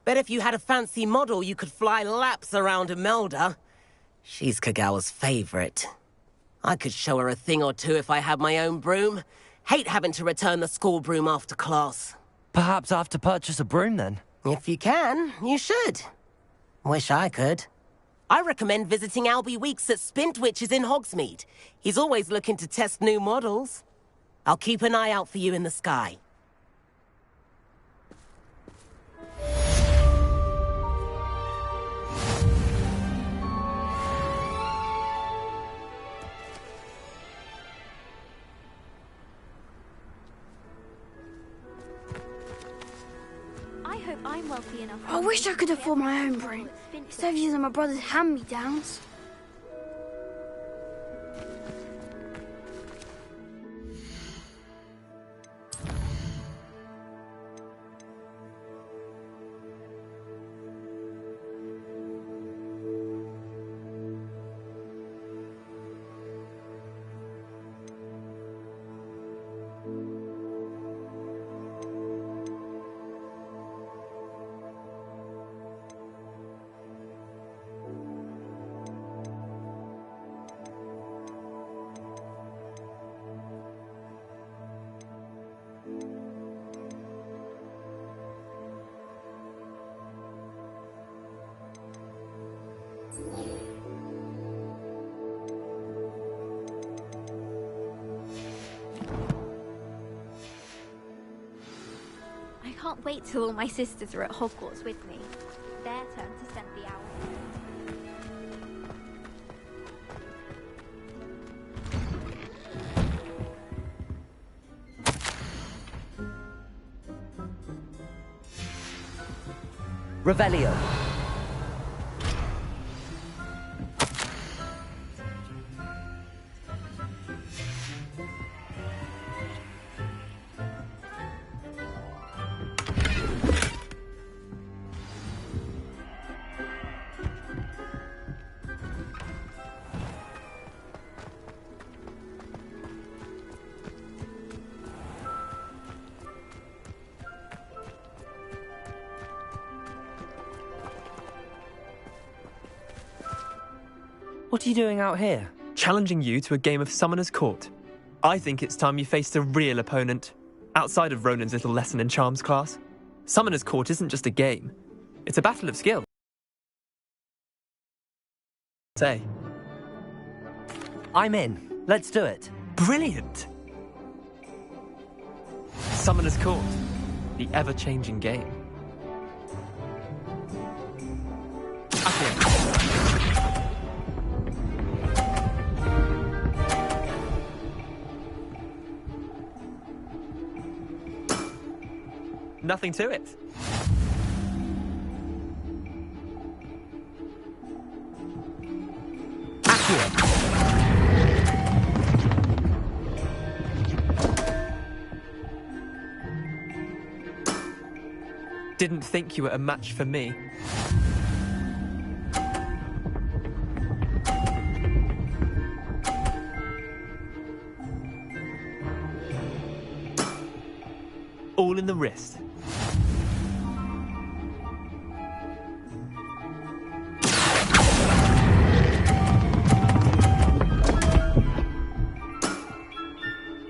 Bet if you had a fancy model, you could fly laps around Imelda. She's Kagawa's favorite. I could show her a thing or two if I had my own broom. Hate having to return the school broom after class. Perhaps I have to purchase a broom then? If you can, you should. Wish I could. I recommend visiting Albie Weeks at Spintwitches in Hogsmeade. He's always looking to test new models. I'll keep an eye out for you in the sky. I hope I'm wealthy enough. I wish I could afford my own broom. Instead of using my brother's hand-me-downs. I can't wait till all my sisters are at Hogwarts with me. Their turn to spend the hour. Revelio. What are you doing out here? Challenging you to a game of Summoner's Court. I think it's time you faced a real opponent, outside of Ronan's little lesson in charms class. Summoner's Court isn't just a game. It's a battle of skill. Say. I'm in. Let's do it. Brilliant! Summoner's Court. The ever-changing game. Nothing to it. Didn't think you were a match for me. All in the wrist.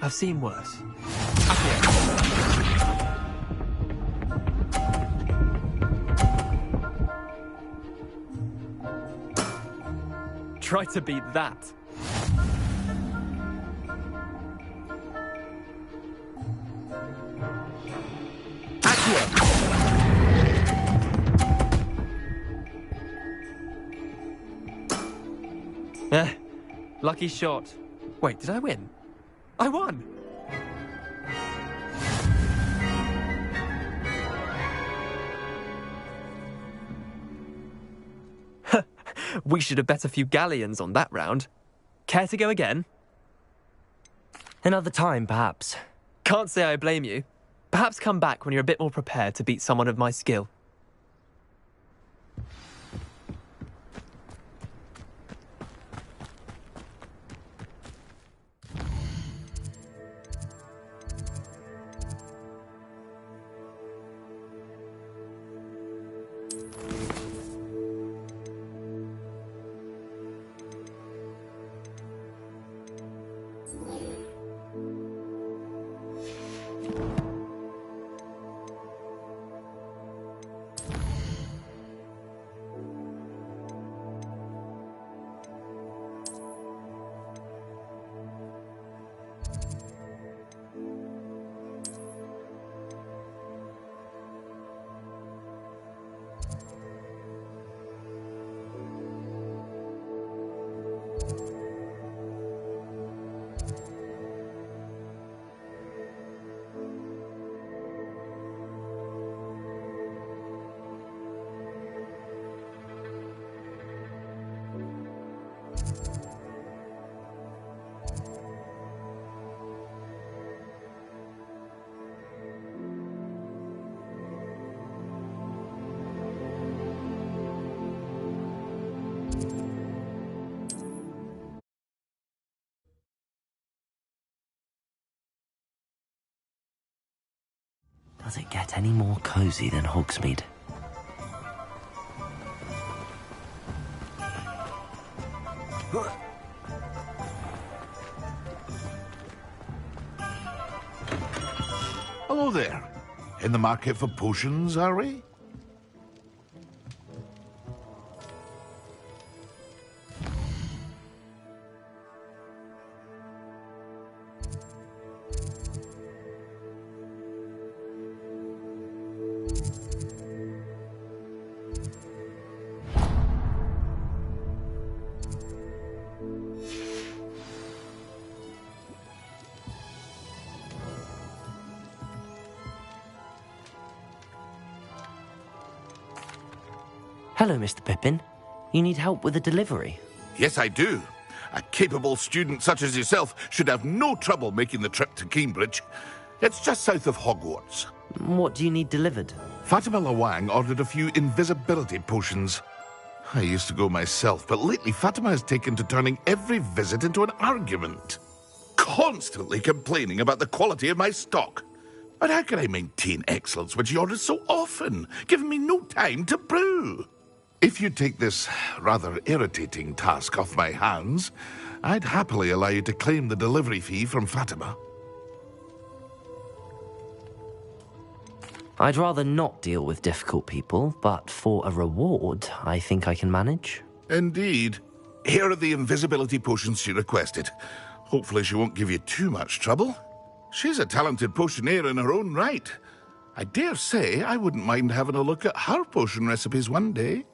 I've seen worse. Try to beat that. Lucky shot. Wait, did I win? I won! We should have bet a few galleons on that round. Care to go again? Another time, perhaps. Can't say I blame you. Perhaps come back when you're a bit more prepared to beat someone of my skill. Does it get any more cozy than Hogsmeade? Hello there. In the market for potions, are we? Hello, Mr. Pippin. You need help with a delivery? Yes, I do. A capable student such as yourself should have no trouble making the trip to Cambridge. It's just south of Hogwarts. What do you need delivered? Fatima Lawang ordered a few invisibility potions. I used to go myself, but lately Fatima has taken to turning every visit into an argument. Constantly complaining about the quality of my stock. But how can I maintain excellence when she orders so often, giving me no time to brew? If you take this rather irritating task off my hands, I'd happily allow you to claim the delivery fee from Fatima. I'd rather not deal with difficult people, but for a reward, I think I can manage. Indeed. Here are the invisibility potions she requested. Hopefully she won't give you too much trouble. She's a talented potioneer in her own right. I dare say I wouldn't mind having a look at her potion recipes one day.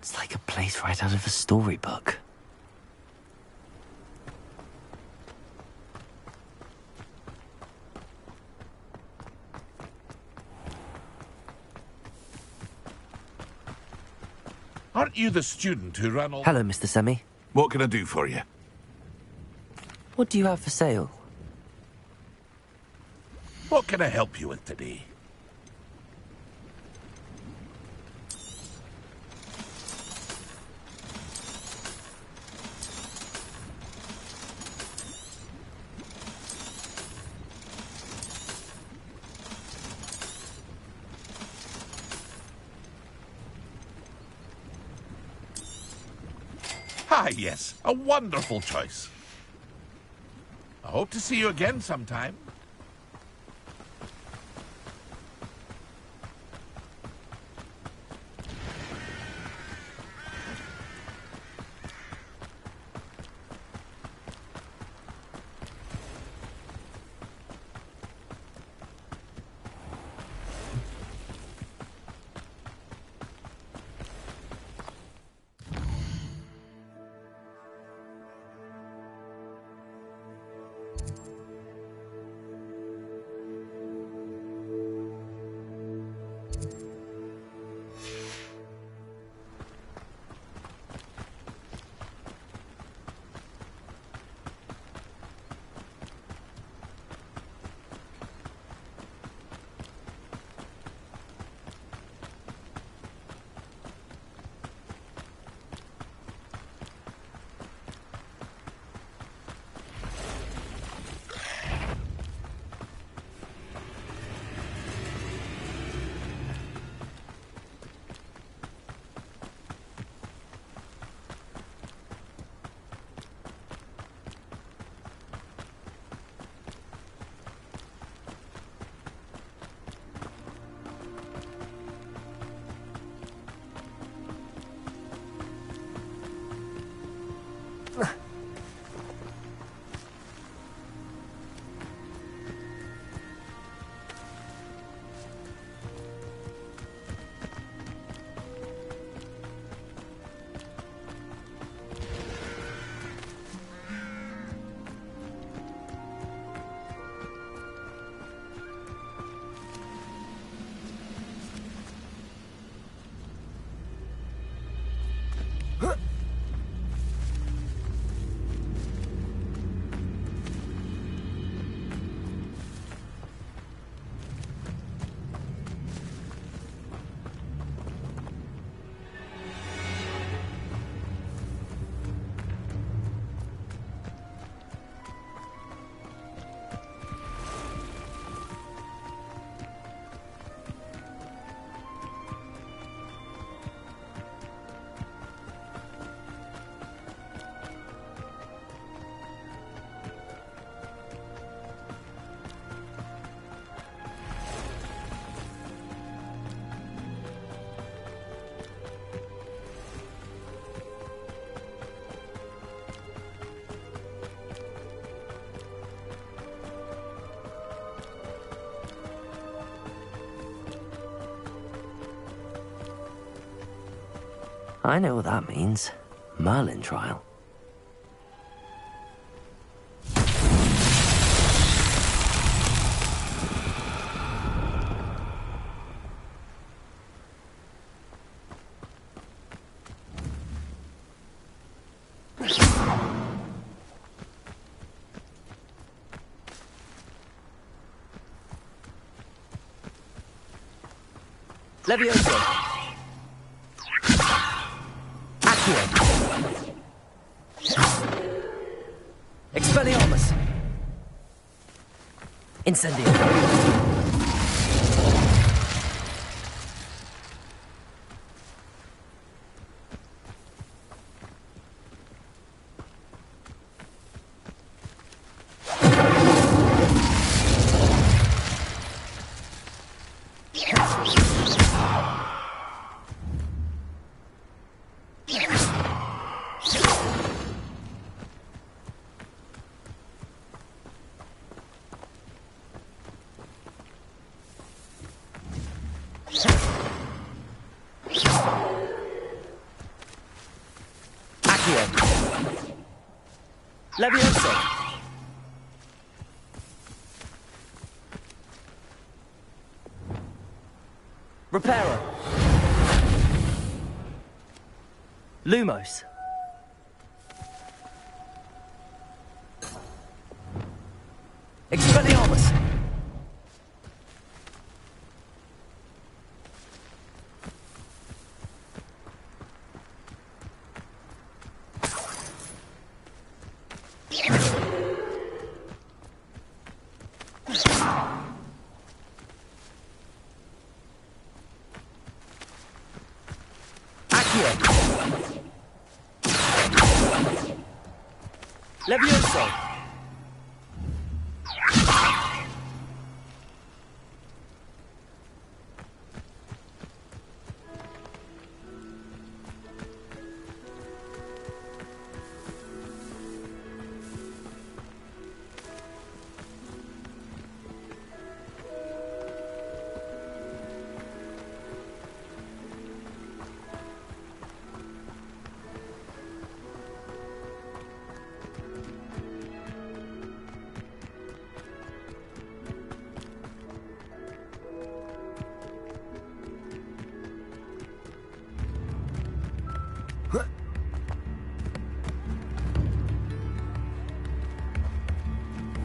It's like a place right out of a storybook. Aren't you the student who ran all... Hello, Mr. Semi. What can I do for you? What do you have for sale? What can I help you with today? Ah, yes, a wonderful choice. I hope to see you again sometime. I know what that means. Merlin trial. Levioso. Accio. Expelliarmus. Incendio. Levioso. Reparo. Lumos. Expelliarmus. Levioso.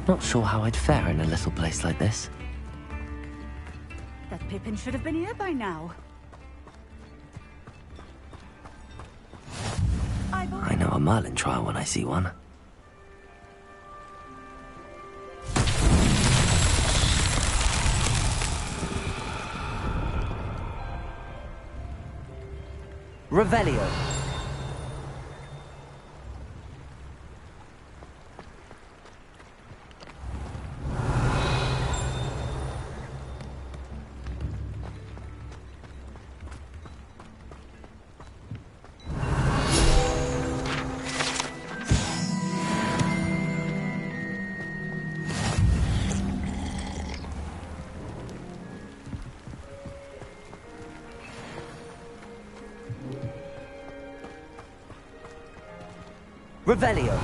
Not sure how I'd fare in a little place like this. That Pippin should have been here by now. I know a Merlin trial when I see one. Revelio. Revelio.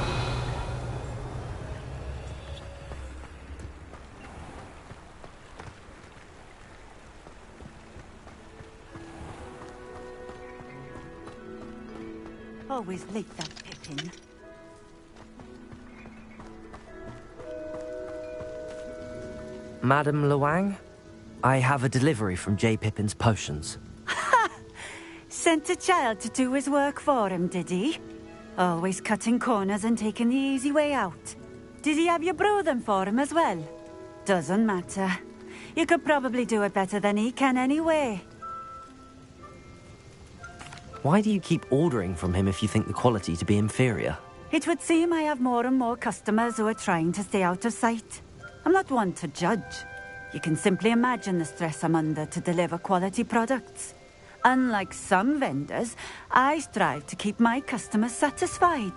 Always late, that Pippin. Madame Luang, I have a delivery from J. Pippin's potions. Sent a child to do his work for him, did he? Always cutting corners and taking the easy way out. Did he have you brew them for him as well? Doesn't matter. You could probably do it better than he can anyway. Why do you keep ordering from him if you think the quality to be inferior? It would seem I have more and more customers who are trying to stay out of sight. I'm not one to judge. You can simply imagine the stress I'm under to deliver quality products. Unlike some vendors, I strive to keep my customers satisfied.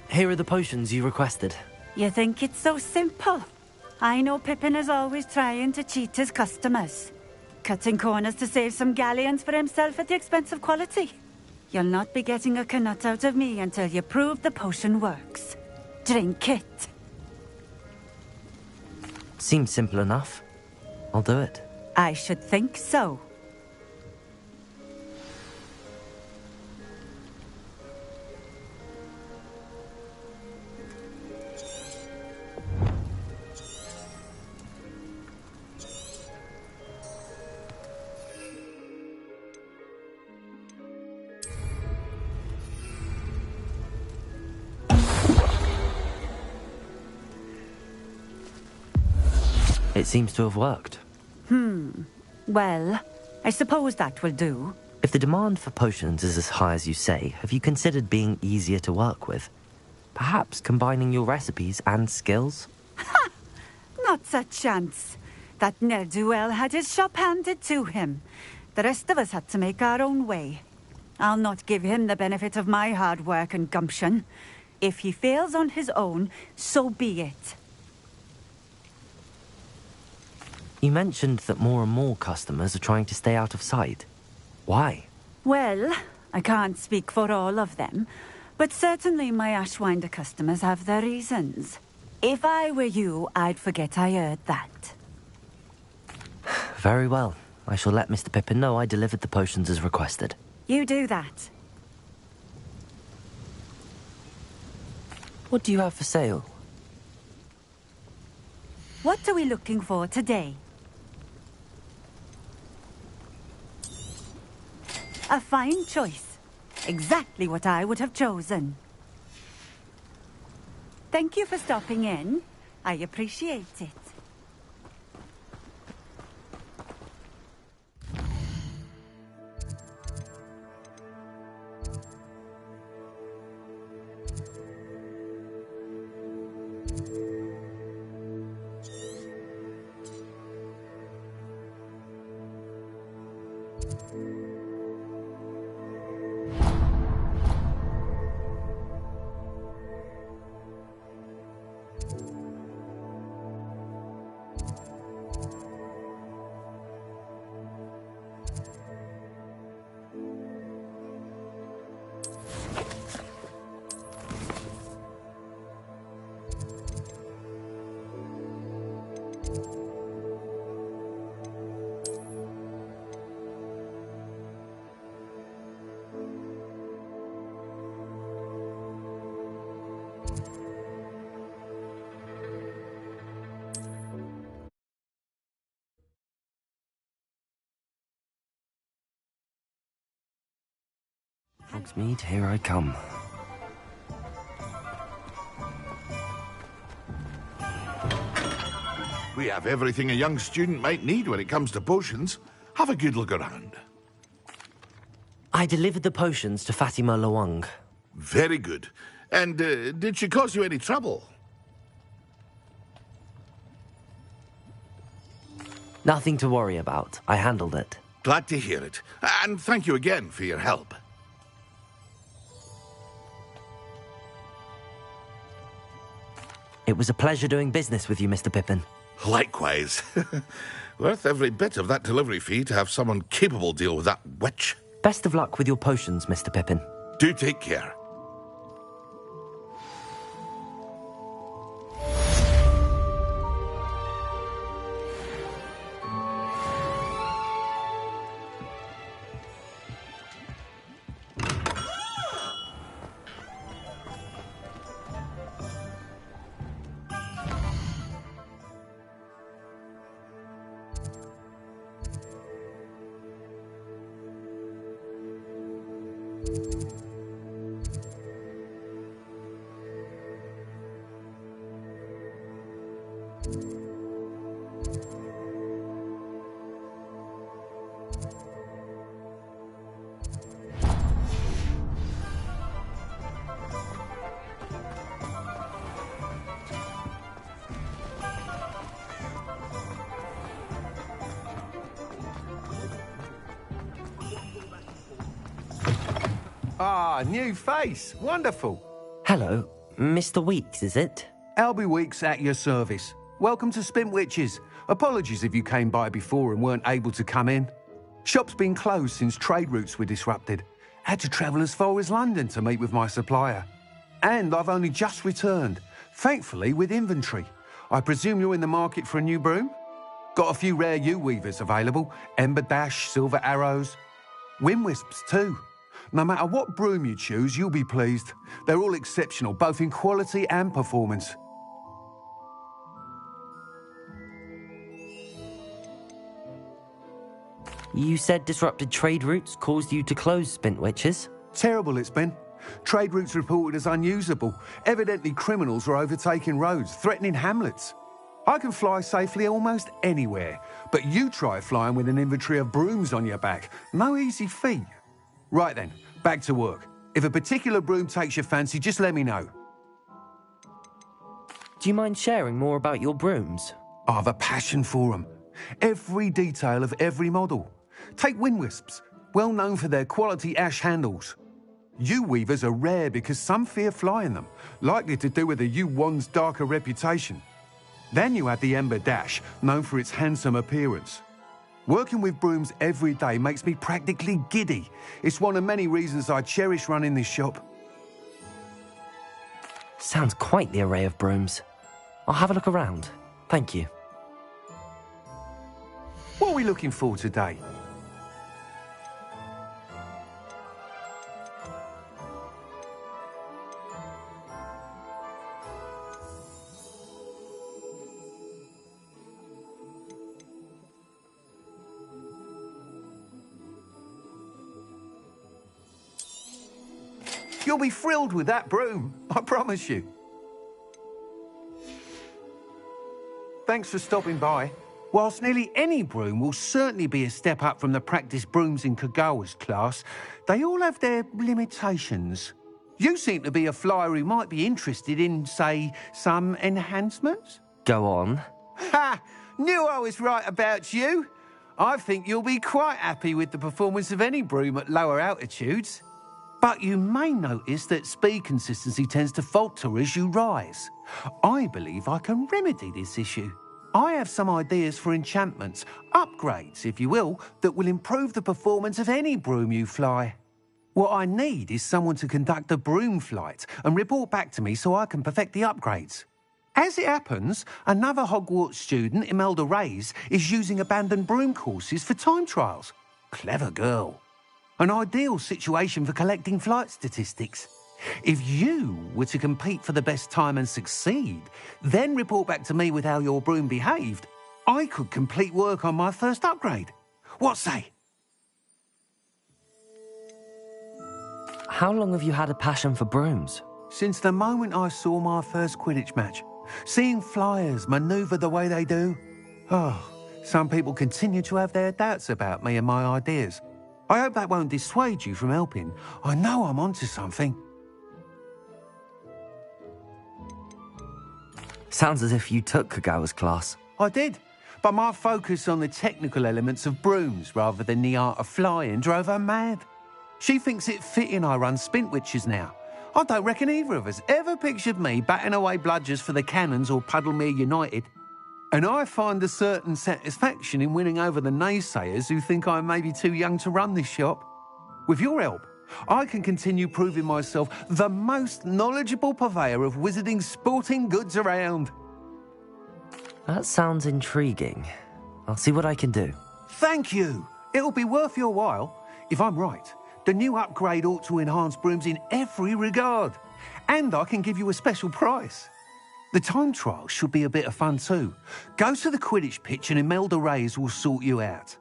Here are the potions you requested. You think it's so simple? I know Pippin is always trying to cheat his customers. cutting corners to save some galleons for himself at the expense of quality. You'll not be getting a canut out of me until you prove the potion works. Drink it. Seems simple enough. I'll do it. I should think so. It seems to have worked. Well, I suppose that will do. If the demand for potions is as high as you say, have you considered being easier to work with? Perhaps combining your recipes and skills? Not a chance. That ne'er-do-well had his shop handed to him. The rest of us had to make our own way. I'll not give him the benefit of my hard work and gumption. If he fails on his own, so be it. You mentioned that more and more customers are trying to stay out of sight. Why? Well, I can't speak for all of them, but certainly my Ashwinder customers have their reasons. If I were you, I'd forget I heard that. Very well. I shall let Mr. Pippin know I delivered the potions as requested. You do that. What do you have for sale? What are we looking for today? A fine choice. Exactly what I would have chosen. Thank you for stopping in. I appreciate it. Hogsmeade, here I come. We have everything a young student might need when it comes to potions. Have a good look around. I delivered the potions to Fatima Lawang. Very good. And did she cause you any trouble? Nothing to worry about. I handled it. Glad to hear it. And thank you again for your help. It was a pleasure doing business with you, Mr. Pippin. Likewise. Worth every bit of that delivery fee to have someone capable deal with that witch. Best of luck with your potions, Mr. Pippin. Do take care. Ah, new face. Wonderful. Hello. Mr. Weeks, is it? Albie Weeks at your service. welcome to Spintwitches. Apologies if you came by before and weren't able to come in. Shop's been closed since trade routes were disrupted. Had to travel as far as London to meet with my supplier. And I've only just returned, thankfully with inventory. I presume you're in the market for a new broom? Got a few rare U-weavers available. Ember Dash, Silver Arrows. Wind Wisps too. No matter what broom you choose, you'll be pleased. They're all exceptional, both in quality and performance. You said disrupted trade routes caused you to close Spintwitches? Terrible it's been. Trade routes reported as unusable. Evidently criminals are overtaking roads, threatening hamlets. I can fly safely almost anywhere, but you try flying with an inventory of brooms on your back. No easy feat. Right then, back to work. If a particular broom takes your fancy, just let me know. Do you mind sharing more about your brooms? I have a passion for them. Every detail of every model. Take Wind Wisps, well known for their quality ash handles. U-weavers are rare because some fear flying them, likely to do with the U-wand's darker reputation. Then you have the Ember Dash, known for its handsome appearance. Working with brooms every day makes me practically giddy. It's one of many reasons I cherish running this shop. Sounds quite the array of brooms. I'll have a look around. Thank you. What are we looking for today? You'll be thrilled with that broom, I promise you. Thanks for stopping by. Whilst nearly any broom will certainly be a step up from the practice brooms in Kagawa's class, they all have their limitations. You seem to be a flyer who might be interested in, say, some enhancements? Go on. Ha! Knew I was right about you. I think you'll be quite happy with the performance of any broom at lower altitudes. But you may notice that speed consistency tends to falter as you rise. I believe I can remedy this issue. I have some ideas for enchantments, upgrades, if you will, that will improve the performance of any broom you fly. What I need is someone to conduct a broom flight and report back to me so I can perfect the upgrades. As it happens, another Hogwarts student, Imelda Reyes, is using abandoned broom courses for time trials. Clever girl. An ideal situation for collecting flight statistics. If you were to compete for the best time and succeed, then report back to me with how your broom behaved, I could complete work on my first upgrade. What say? How long have you had a passion for brooms? Since the moment I saw my first Quidditch match. Seeing flyers manoeuvre the way they do. Oh, some people continue to have their doubts about me and my ideas. I hope that won't dissuade you from helping. I know I'm onto something. Sounds as if you took Kagawa's class. I did, but my focus on the technical elements of brooms rather than the art of flying drove her mad. She thinks it fitting I run Spintwitches now. I don't reckon either of us ever pictured me batting away bludgers for the Cannons or Puddlemere United. And I find a certain satisfaction in winning over the naysayers who think I may be too young to run this shop. With your help, I can continue proving myself the most knowledgeable purveyor of wizarding sporting goods around. That sounds intriguing. I'll see what I can do. Thank you. It'll be worth your while. If I'm right, the new upgrade ought to enhance brooms in every regard. And I can give you a special price. The time trial should be a bit of fun too. Go to the Quidditch pitch and Imelda Reyes will sort you out.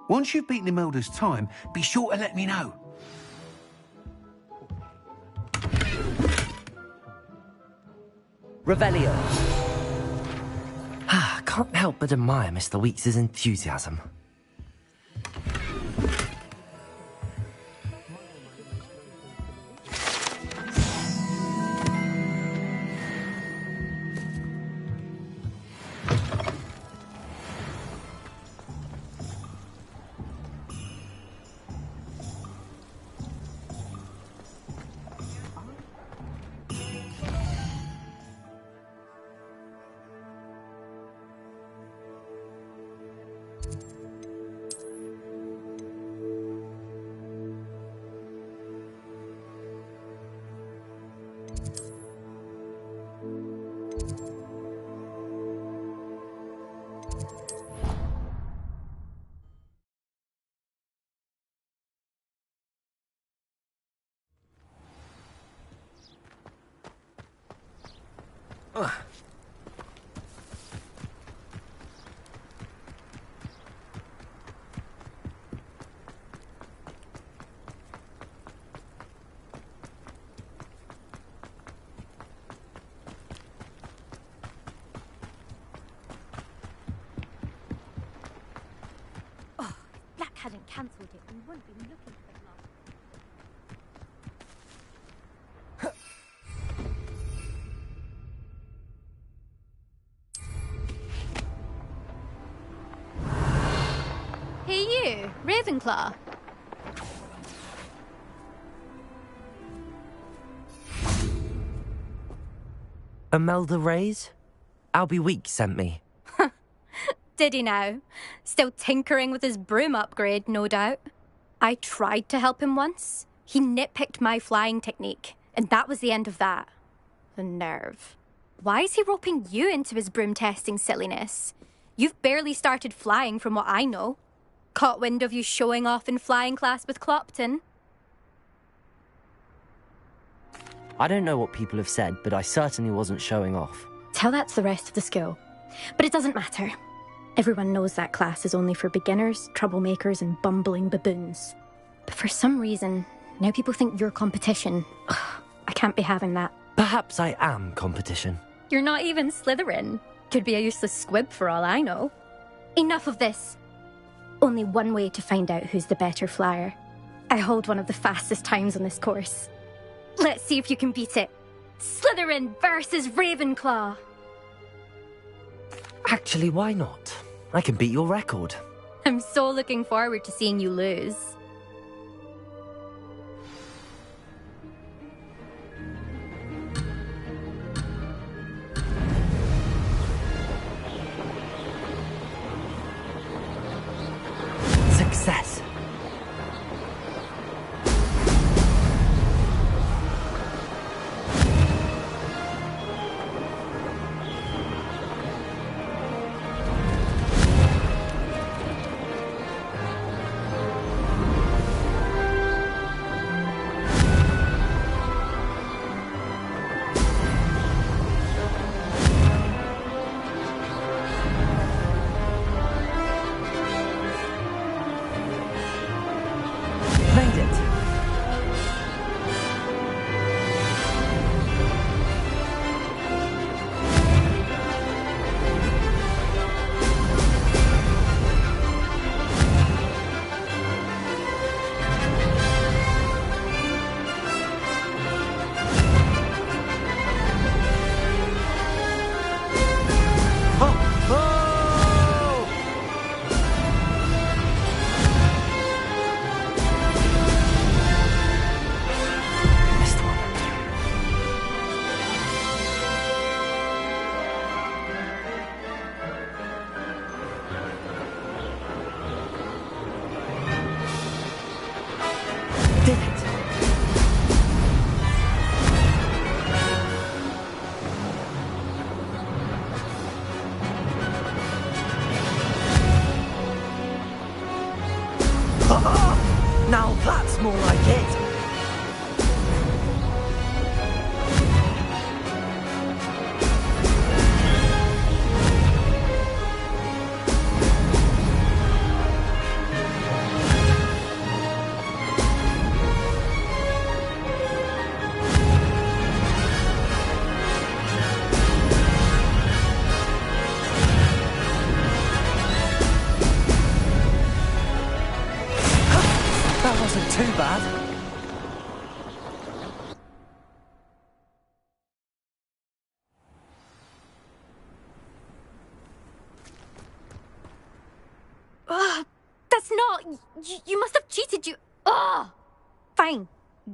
Once you've beaten Imelda's time, be sure to let me know. Revelio. Can't help but admire Mr. Weeks' enthusiasm. hadn't cancelled it, we wouldn't be looking for the glass. Hey you, Ravenclaw. Imelda Reyes? Albie Weeks sent me. Did he now? Still tinkering with his broom upgrade, no doubt. I tried to help him once. He nitpicked my flying technique, and that was the end of that. The nerve. Why is he roping you into his broom testing silliness? You've barely started flying from what I know. Caught wind of you showing off in flying class with Clopton. I don't know what people have said, but I certainly wasn't showing off. Tell that to the rest of the school. But it doesn't matter. Everyone knows that class is only for beginners, troublemakers, and bumbling baboons. But for some reason, now people think you're competition. Ugh, I can't be having that. Perhaps I am competition. You're not even Slytherin. Could be a useless squib for all I know. Enough of this. Only one way to find out who's the better flyer. I hold one of the fastest times on this course. Let's see if you can beat it. Slytherin versus Ravenclaw. Actually, why not? I can beat your record. I'm so looking forward to seeing you lose. Success. Now that's more like it. That wasn't too bad. Ugh, that's not... You must have cheated, you... Ugh! Fine.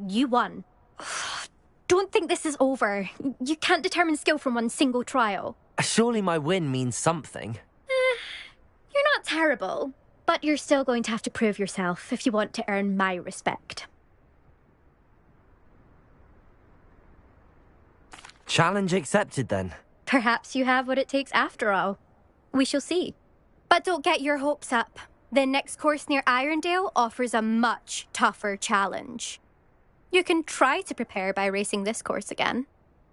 You won. Ugh, don't think this is over. You can't determine skill from one single trial. Surely my win means something. You're not terrible. But you're still going to have to prove yourself if you want to earn my respect. Challenge accepted, then. Perhaps you have what it takes after all. We shall see. But don't get your hopes up. The next course near Irondale offers a much tougher challenge. You can try to prepare by racing this course again.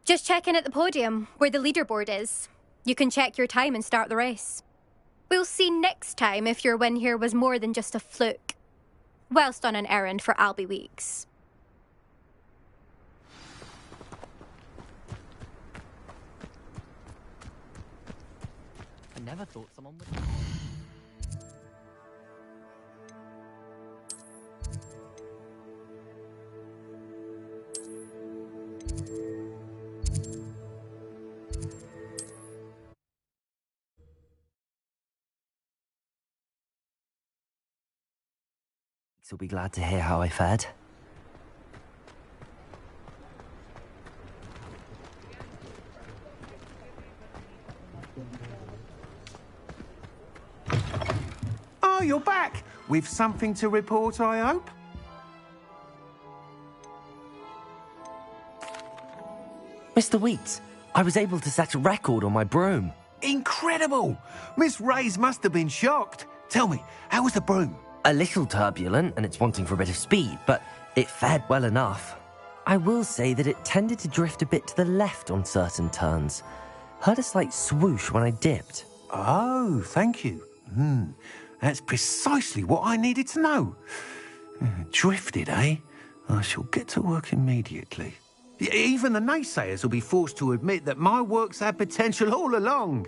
Just check in at the podium, where the leaderboard is. You can check your time and start the race. We'll see next time if your win here was more than just a fluke. Whilst on an errand for Albie Weeks. I never thought someone would... colleagues will be glad to hear how I fared. Oh, you're back! With something to report, I hope? Mr. Wheats, I was able to set a record on my broom. Incredible! Miss Reyes must have been shocked. Tell me, how was the broom? A little turbulent, and it's wanting for a bit of speed, but it fared well enough. I will say that it tended to drift a bit to the left on certain turns. Heard a slight swoosh when I dipped. Oh, thank you. That's precisely what I needed to know. Drifted, eh? I shall get to work immediately. Even the naysayers will be forced to admit that my work's had potential all along.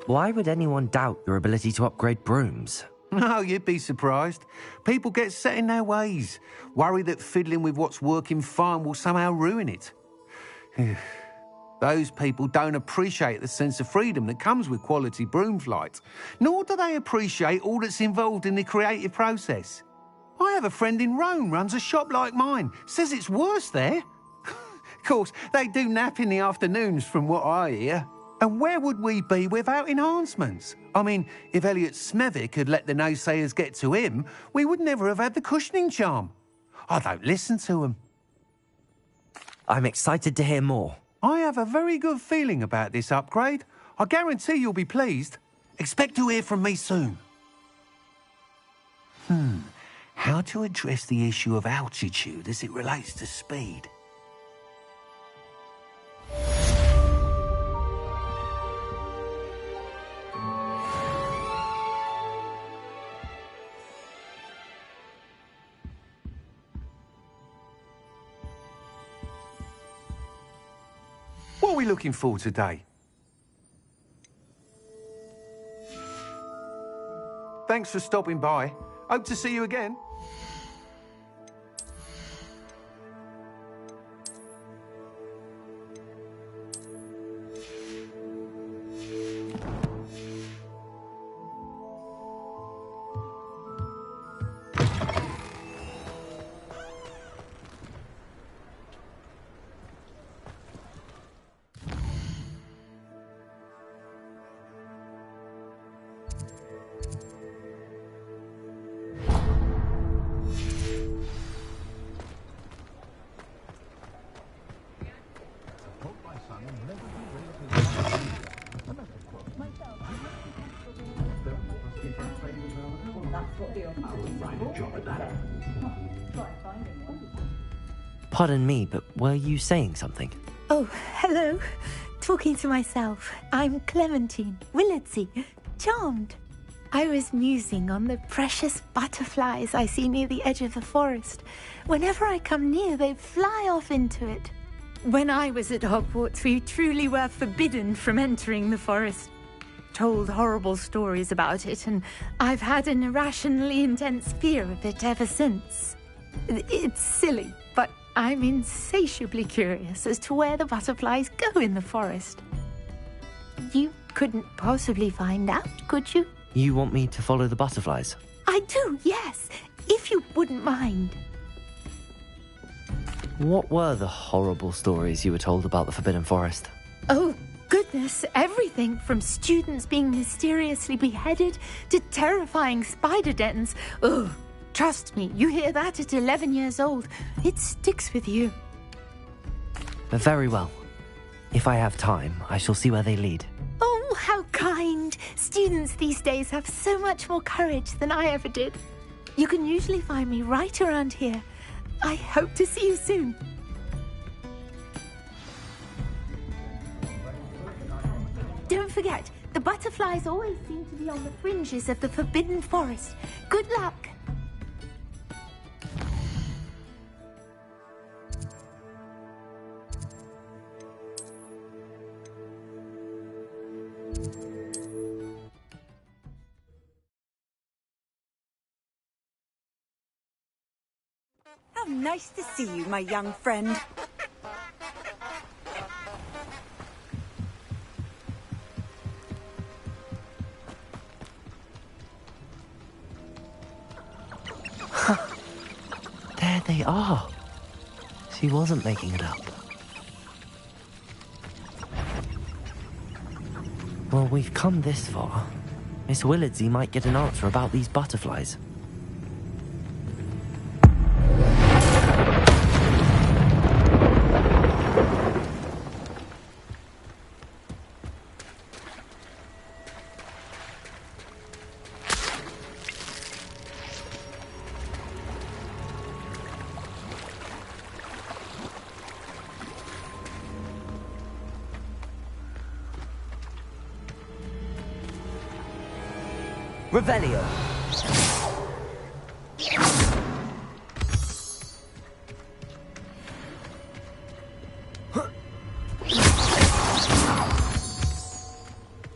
Why would anyone doubt your ability to upgrade brooms? No, you'd be surprised. People get set in their ways, worry that fiddling with what's working fine will somehow ruin it. Those people don't appreciate the sense of freedom that comes with quality broom flight, nor do they appreciate all that's involved in the creative process. I have a friend in Rome runs a shop like mine, says it's worse there. Of course, they do nap in the afternoons from what I hear. And where would we be without enhancements? I mean, if Elliot Smethwick had let the naysayers get to him, we would never have had the cushioning charm. I don't listen to them. I'm excited to hear more. I have a very good feeling about this upgrade. I guarantee you'll be pleased. Expect to hear from me soon. How to address the issue of altitude as it relates to speed? What are we looking for today? Thanks for stopping by. Hope to see you again. Pardon me, but were you saying something? Oh, hello. Talking to myself. I'm Clementine Willardsey. Charmed. I was musing on the precious butterflies I see near the edge of the forest. Whenever I come near, they fly off into it. When I was at Hogwarts, we truly were forbidden from entering the forest. Told horrible stories about it, and I've had an irrationally intense fear of it ever since. It's silly, but I'm insatiably curious as to where the butterflies go in the forest. You couldn't possibly find out, could you? You want me to follow the butterflies? I do, yes, if you wouldn't mind. What were the horrible stories you were told about the Forbidden Forest? Oh, goodness, everything from students being mysteriously beheaded to terrifying spider dens. Ugh, trust me, you hear that at 11 years old, it sticks with you. Very well. If I have time, I shall see where they lead. Oh, how kind. Students these days have so much more courage than I ever did. You can usually find me right around here. I hope to see you soon. Don't forget, the butterflies always seem to be on the fringes of the Forbidden Forest. Good luck. How nice to see you, my young friend. they are. She wasn't making it up. Well, we've come this far. Miss Willardsey might get an answer about these butterflies. Revelio.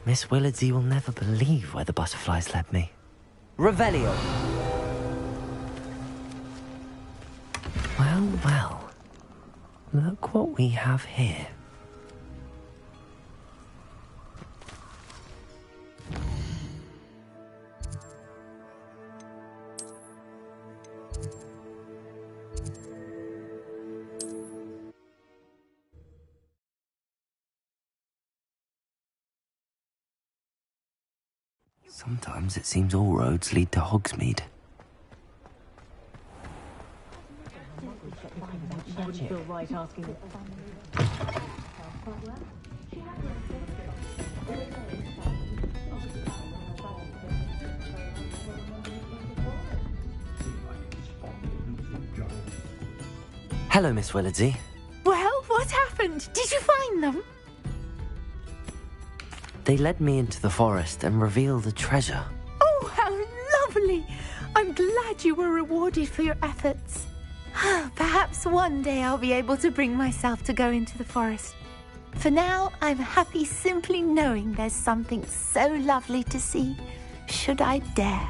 Miss Willardsey will never believe where the butterflies led me. Revelio. Well, well. Look what we have here. Sometimes it seems all roads lead to Hogsmeade. Hello, Miss Willardsey. Well, what happened? Did you find them? They led me into the forest and revealed a treasure. Oh, how lovely! I'm glad you were rewarded for your efforts. Perhaps one day I'll be able to bring myself to go into the forest. For now, I'm happy simply knowing there's something so lovely to see, should I dare.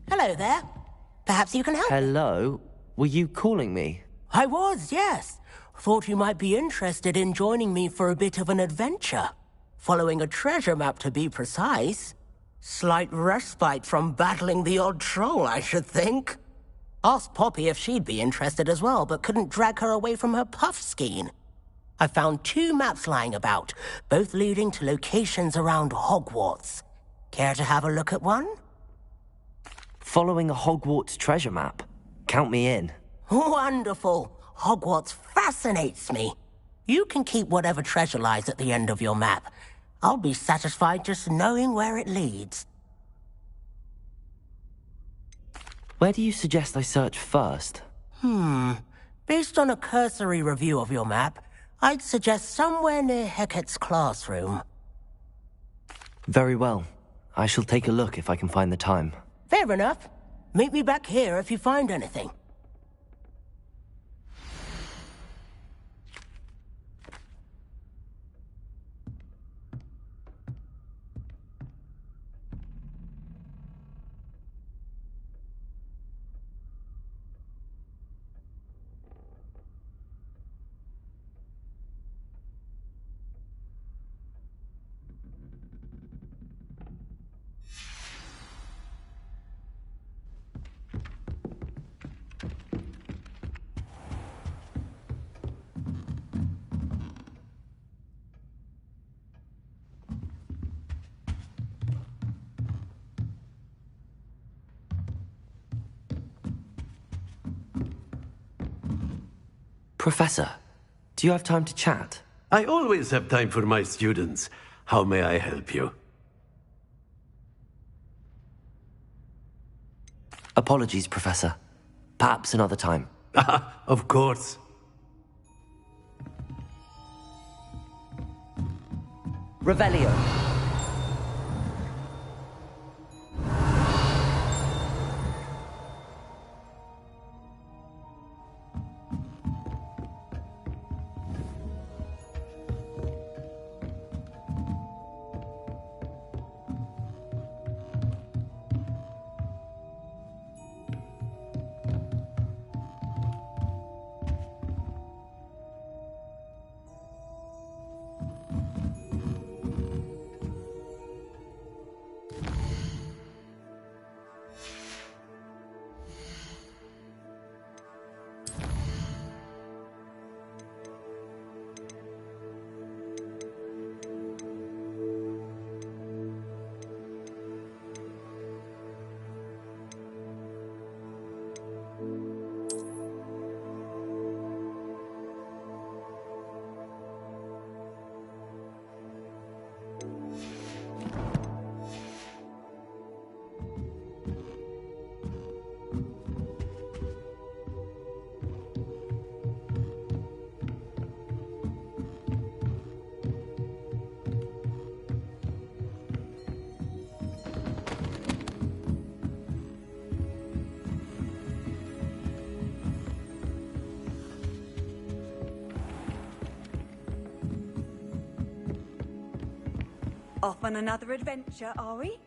Hello there. Perhaps you can help. Hello? Were you calling me? I was, yes. Thought you might be interested in joining me for a bit of an adventure. Following a treasure map, to be precise. Slight respite from battling the odd troll, I should think. Asked Poppy if she'd be interested as well, but couldn't drag her away from her puff skein. I found 2 maps lying about, both leading to locations around Hogwarts. Care to have a look at one? Following a Hogwarts treasure map. Count me in. Wonderful. Hogwarts fascinates me. You can keep whatever treasure lies at the end of your map. I'll be satisfied just knowing where it leads. Where do you suggest I search first? Based on a cursory review of your map, I'd suggest somewhere near Hecat's classroom. Very well. I shall take a look if I can find the time. Fair enough. Meet me back here if you find anything. Professor, do you have time to chat? I always have time for my students. How may I help you? Apologies, Professor. Perhaps another time. Of course. Revelio. Off on another adventure, are we?